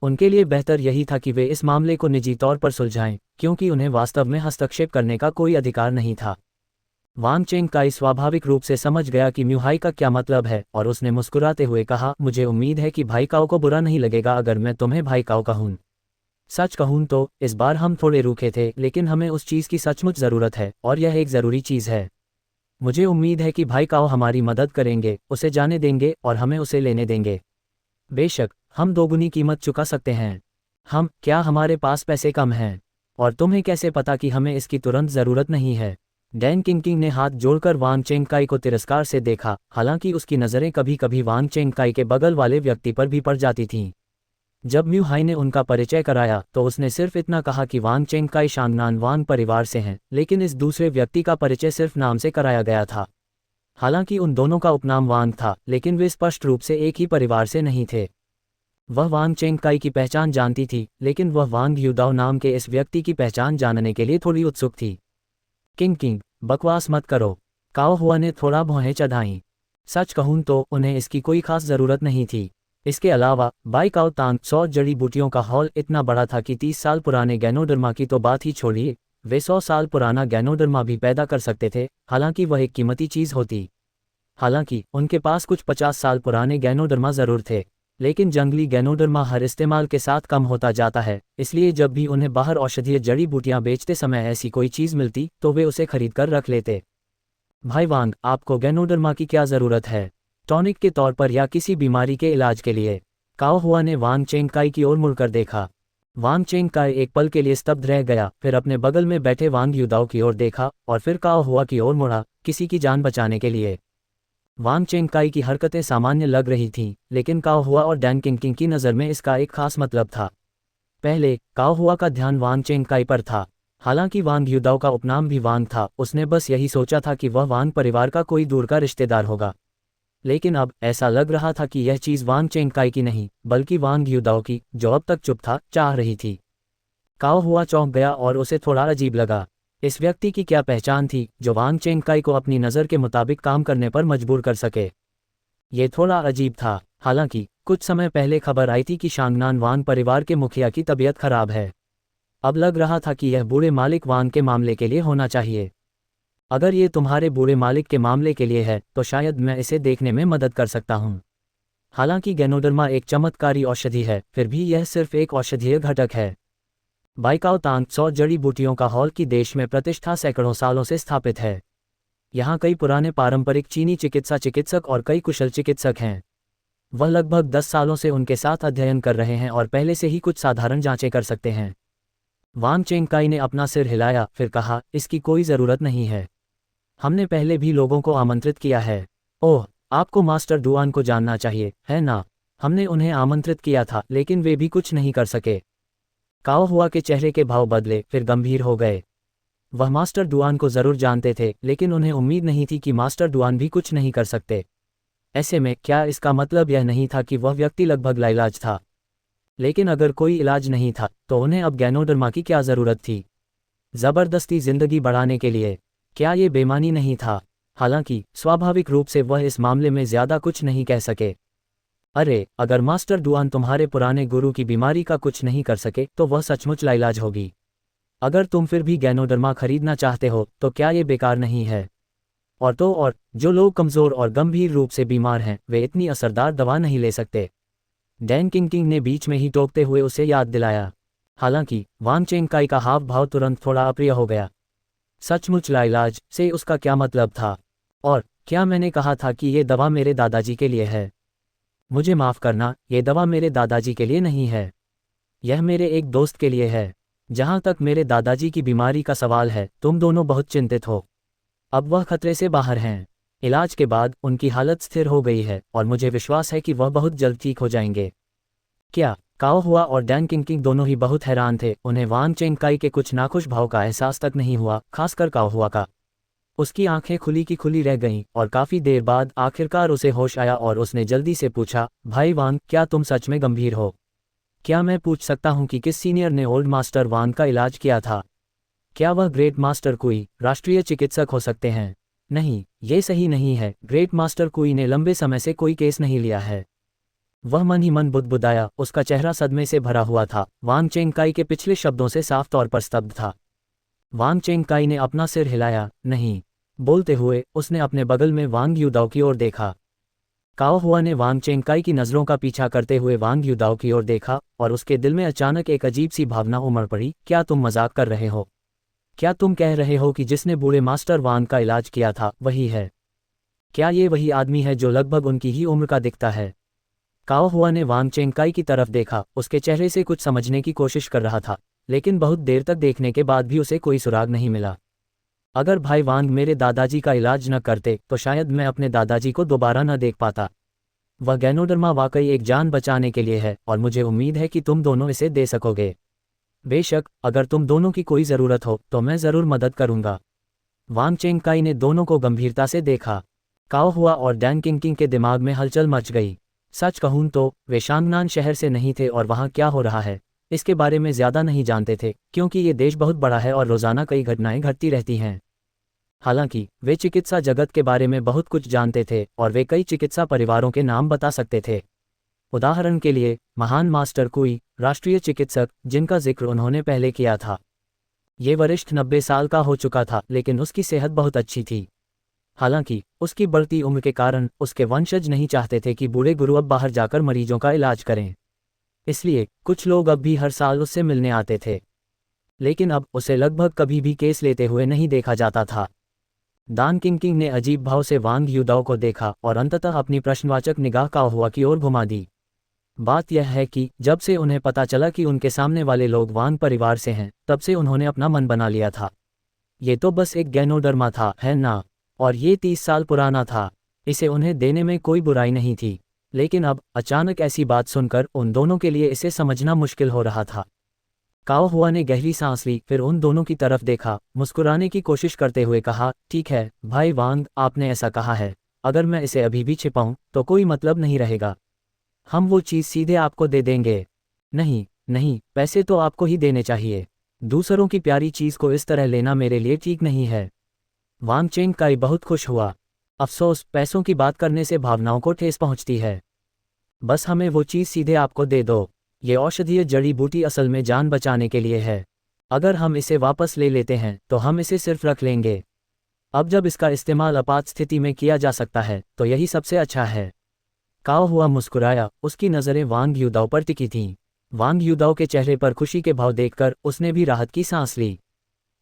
उनके लिए बेहतर यही था कि वे इस मामले को निजी तौर पर सुलझाएं, क्योंकि उन्हें वास्तव में हस्तक्षेप करने का कोई अधिकार नहीं था। वांग चेंगकाई स्वाभाविक रूप से समझ गया कि म्यू हाई का क्या मतलब है, और उसने मुस्कुराते हुए कहा, मुझे उम्मीद है कि भाई काओ को बुरा नहीं लगेगा अगर मैं तुम्हें भाई काओ कहूं। सच कहूं तो इस बार हम थोड़े रूखे थे, लेकिन हमें उस चीज़ की सचमुच ज़रूरत है, और यह एक ज़रूरी चीज़ है। मुझे उम्मीद है कि भाई काओ हमारी मदद करेंगे, उसे जाने देंगे और हमें उसे लेने देंगे। बेशक, हम दोगुनी कीमत चुका सकते हैं। क्या हमारे पास पैसे कम हैं? और तुम्हें कैसे पता कि हमें इसकी तुरंत ज़रूरत नहीं है? डैन किंग ने हाथ जोड़कर वांग चेंगकाई को तिरस्कार से देखा, हालांकि उसकी नज़रें कभी कभी वांग चेंगकाई के बगल वाले व्यक्ति पर भी पड़ जाती थीं। जब म्यू हाई ने उनका परिचय कराया तो उसने सिर्फ इतना कहा कि वांग चेंगकाई शांगनान वांग परिवार से हैं, लेकिन इस दूसरे व्यक्ति का परिचय सिर्फ नाम से कराया गया था। हालांकि उन दोनों का उपनाम वांग था, लेकिन वे स्पष्ट रूप से एक ही परिवार से नहीं थे। वह वांग चेंगकाई की पहचान जानती थी, लेकिन वह वांग युदाओ नाम के इस व्यक्ति की पहचान जानने के लिए थोड़ी उत्सुक थी। किंग, बकवास मत करो, काओ हुआ ने थोड़ा भौहें चढ़ाईं। सच कहूं तो उन्हें इसकी कोई खास ज़रूरत नहीं थी। इसके अलावा बाई काओतांग 100 जड़ी बूटियों का हॉल इतना बड़ा था कि 30 साल पुराने गैनोडर्मा की तो बात ही छोड़िए, वे 100 साल पुराना गैनोडर्मा भी पैदा कर सकते थे, हालांकि वह एक कीमती चीज़ होती। हालांकि उनके पास कुछ 50 साल पुराने गैनोडर्मा ज़रूर थे, लेकिन जंगली गैनोडर्मा हर इस्तेमाल के साथ कम होता जाता है, इसलिए जब भी उन्हें बाहर औषधीय जड़ी बूटियां बेचते समय ऐसी कोई चीज़ मिलती तो वे उसे खरीद कर रख लेते। भाई वांग, आपको गैनोडर्मा की क्या ज़रूरत है? टॉनिक के तौर पर या किसी बीमारी के इलाज के लिए? काओ हुआ ने वांग चेंगकाई की ओर मुड़कर देखा। वांग चेंगकाई एक पल के लिए स्तब्ध रह गया, फिर अपने बगल में बैठे वांग युदाओ की ओर देखा और फिर काओ हुआ की ओर मुड़ा, किसी की जान बचाने के लिए। वांग चेंगकाई की हरकतें सामान्य लग रही थीं, लेकिन काओ हुआ और डैन किंग की नज़र में इसका एक खास मतलब था। पहले काओ हुआ का ध्यान वांग चेंगकाई पर था। हालांकि वांग युदाओ का उपनाम भी वांग था, उसने बस यही सोचा था कि वह वांग परिवार का कोई दूर का रिश्तेदार होगा। लेकिन अब ऐसा लग रहा था कि यह चीज़ वांग चेंगकाई की नहीं, बल्कि वांग युदाओ की, जो अब तक चुप था, चाह रही थी। काओ हुआ चौंक गया और उसे थोड़ा अजीब लगा। इस व्यक्ति की क्या पहचान थी जो वांग चेंगकाई को अपनी नज़र के मुताबिक काम करने पर मजबूर कर सके? ये थोड़ा अजीब था। हालांकि कुछ समय पहले खबर आई थी कि शांगनान वांग परिवार के मुखिया की तबीयत खराब है। अब लग रहा था कि यह बूढ़े मालिक वांग के मामले के लिए होना चाहिए। अगर ये तुम्हारे बूढ़े मालिक के मामले के लिए है तो शायद मैं इसे देखने में मदद कर सकता हूँ। हालांकि गैनोडर्मा एक चमत्कारी औषधि है, फिर भी यह सिर्फ एक औषधीय घटक है। बाई काओतांग 100 जड़ी बूटियों का हॉल की देश में प्रतिष्ठा सैकड़ों सालों से स्थापित है। यहाँ कई पुराने पारंपरिक चीनी चिकित्सक और कई कुशल चिकित्सक हैं। वह लगभग 10 सालों से उनके साथ अध्ययन कर रहे हैं और पहले से ही कुछ साधारण जांचें कर सकते हैं। वांग चेंगकाई ने अपना सिर हिलाया, फिर कहा, इसकी कोई ज़रूरत नहीं है। हमने पहले भी लोगों को आमंत्रित किया है। ओह, आपको मास्टर डुआन को जानना चाहिए, है ना? हमने उन्हें आमंत्रित किया था, लेकिन वे भी कुछ नहीं कर सके। काओ हुआ के चेहरे के भाव बदले, फिर गंभीर हो गए। वह मास्टर डुआन को जरूर जानते थे, लेकिन उन्हें उम्मीद नहीं थी कि मास्टर डुआन भी कुछ नहीं कर सकते। ऐसे में क्या इसका मतलब यह नहीं था कि वह व्यक्ति लगभग लाइलाज था? लेकिन अगर कोई इलाज नहीं था, तो उन्हें अब गैनोडर्मा की क्या जरूरत थी? जबरदस्ती जिंदगी बढ़ाने के लिए? क्या ये बेईमानी नहीं था? हालांकि स्वाभाविक रूप से वह इस मामले में ज्यादा कुछ नहीं कह सके। अरे, अगर मास्टर डुआन तुम्हारे पुराने गुरु की बीमारी का कुछ नहीं कर सके तो वह सचमुच लाइलाज होगी। अगर तुम फिर भी गैनोडर्मा खरीदना चाहते हो तो क्या ये बेकार नहीं है? और तो और, जो लोग कमज़ोर और गंभीर रूप से बीमार हैं वे इतनी असरदार दवा नहीं ले सकते। डैन किंग ने बीच में ही टोकते हुए उसे याद दिलाया। हालांकि वांग चेंगकाई का हाव भाव तुरंत थोड़ा अप्रिय हो गया। सचमुच लाइलाज से उसका क्या मतलब था? और क्या मैंने कहा था कि ये दवा मेरे दादाजी के लिए है? मुझे माफ़ करना, ये दवा मेरे दादाजी के लिए नहीं है। यह मेरे एक दोस्त के लिए है। जहाँ तक मेरे दादाजी की बीमारी का सवाल है, तुम दोनों बहुत चिंतित हो। अब वह खतरे से बाहर हैं। इलाज के बाद उनकी हालत स्थिर हो गई है और मुझे विश्वास है कि वह बहुत जल्द ठीक हो जाएंगे। क्या? काओ हुआ और डैन किंग दोनों ही बहुत हैरान थे। उन्हें वांग चेंगकाई के कुछ नाखुश भाव का एहसास तक नहीं हुआ, खासकर काओ हुआ का। उसकी आंखें खुली की खुली रह गईं और काफी देर बाद आखिरकार उसे होश आया और उसने जल्दी से पूछा, भाई वांग, क्या तुम सच में गंभीर हो? क्या मैं पूछ सकता हूं कि किस सीनियर ने ओल्ड मास्टर वांग का इलाज किया था? क्या वह ग्रेट मास्टर कुई, राष्ट्रीय चिकित्सक हो सकते हैं? नहीं, ये सही नहीं है। ग्रेट मास्टर कुई ने लंबे समय से कोई केस नहीं लिया है। वह मन ही मन बुदबुदाया, उसका चेहरा सदमे से भरा हुआ था। वांग चेंगकाई के पिछले शब्दों से साफ तौर पर स्तब्ध था। वांग चेंगकाई ने अपना सिर हिलाया, नहीं। बोलते हुए उसने अपने बगल में वांग यूदाओ की ओर देखा। काओ हुआ ने वांग चेंगकाई की नज़रों का पीछा करते हुए वांग यूदाओ की ओर देखा और उसके दिल में अचानक एक अजीब सी भावना उमड़ पड़ी। क्या तुम मजाक कर रहे हो? क्या तुम कह रहे हो कि जिसने बूढ़े मास्टर वांग का इलाज किया था वही है? क्या ये वही आदमी है जो लगभग उनकी ही उम्र का दिखता है? काओ हुआ ने वांग चेंगकाई की तरफ देखा, उसके चेहरे से कुछ समझने की कोशिश कर रहा था, लेकिन बहुत देर तक देखने के बाद भी उसे कोई सुराग नहीं मिला। अगर भाई वांग मेरे दादाजी का इलाज न करते तो शायद मैं अपने दादाजी को दोबारा न देख पाता। वह गैनोडर्मा वाकई एक जान बचाने के लिए है और मुझे उम्मीद है कि तुम दोनों इसे दे सकोगे। बेशक, अगर तुम दोनों की कोई ज़रूरत हो तो मैं ज़रूर मदद करूंगा। वांग चेंगकाई ने दोनों को गंभीरता से देखा। काओ हुआ और डैन किंग के दिमाग में हलचल मच गई। सच कहूं तो वे शांगनान शहर से नहीं थे और वहां क्या हो रहा है इसके बारे में ज़्यादा नहीं जानते थे, क्योंकि ये देश बहुत बड़ा है और रोज़ाना कई घटनाएं घटती रहती हैं। हालांकि वे चिकित्सा जगत के बारे में बहुत कुछ जानते थे और वे कई चिकित्सा परिवारों के नाम बता सकते थे। उदाहरण के लिए, महान मास्टर कुई, राष्ट्रीय चिकित्सक, जिनका जिक्र उन्होंने पहले किया था। ये वरिष्ठ 90 साल का हो चुका था, लेकिन उसकी सेहत बहुत अच्छी थी। हालांकि उसकी बढ़ती उम्र के कारण उसके वंशज नहीं चाहते थे कि बूढ़े गुरु अब बाहर जाकर मरीजों का इलाज करें। इसलिए कुछ लोग अब भी हर साल उससे मिलने आते थे, लेकिन अब उसे लगभग कभी भी केस लेते हुए नहीं देखा जाता था। डैन किंग ने अजीब भाव से वांग यूदाओ को देखा और अंततः अपनी प्रश्नवाचक निगाह काओ हुआ की ओर घुमा दी। बात यह है कि जब से उन्हें पता चला कि उनके सामने वाले लोग वांग परिवार से हैं, तब से उन्होंने अपना मन बना लिया था। ये तो बस एक गैनोडर्मा था, है ना? और ये 30 साल पुराना था। इसे उन्हें देने में कोई बुराई नहीं थी, लेकिन अब अचानक ऐसी बात सुनकर उन दोनों के लिए इसे समझना मुश्किल हो रहा था। काओ हुआ ने गहरी सांस ली, फिर उन दोनों की तरफ देखा, मुस्कुराने की कोशिश करते हुए कहा, ठीक है भाई वांग, आपने ऐसा कहा है। अगर मैं इसे अभी भी छिपाऊं तो कोई मतलब नहीं रहेगा। हम वो चीज़ सीधे आपको दे देंगे। नहीं नहीं, पैसे तो आपको ही देने चाहिए। दूसरों की प्यारी चीज़ को इस तरह लेना मेरे लिए ठीक नहीं है। वांग चेंगकाई बहुत खुश हुआ। अफसोस, पैसों की बात करने से भावनाओं को ठेस पहुंचती है। बस हमें वो चीज़ सीधे आपको दे दो। ये औषधीय जड़ी बूटी असल में जान बचाने के लिए है। अगर हम इसे वापस ले लेते हैं तो हम इसे सिर्फ रख लेंगे। अब जब इसका इस्तेमाल आपात स्थिति में किया जा सकता है तो यही सबसे अच्छा है। काओ हुआ मुस्कुराया, उसकी नज़रें वांग यूदाओ पर टिकी थीं। वांग यूदाओ के चेहरे पर खुशी के भाव देखकर उसने भी राहत की सांस ली।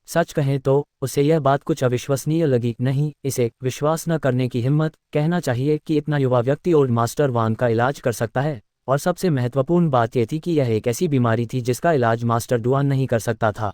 सच कहें तो उसे यह बात कुछ अविश्वसनीय लगी। नहीं, इसे विश्वास न करने की हिम्मत, कहना चाहिए कि इतना युवा व्यक्ति ओल्ड मास्टर वांग का इलाज कर सकता है। और सबसे महत्वपूर्ण बात यह थी कि यह एक ऐसी बीमारी थी जिसका इलाज मास्टर डुआन नहीं कर सकता था।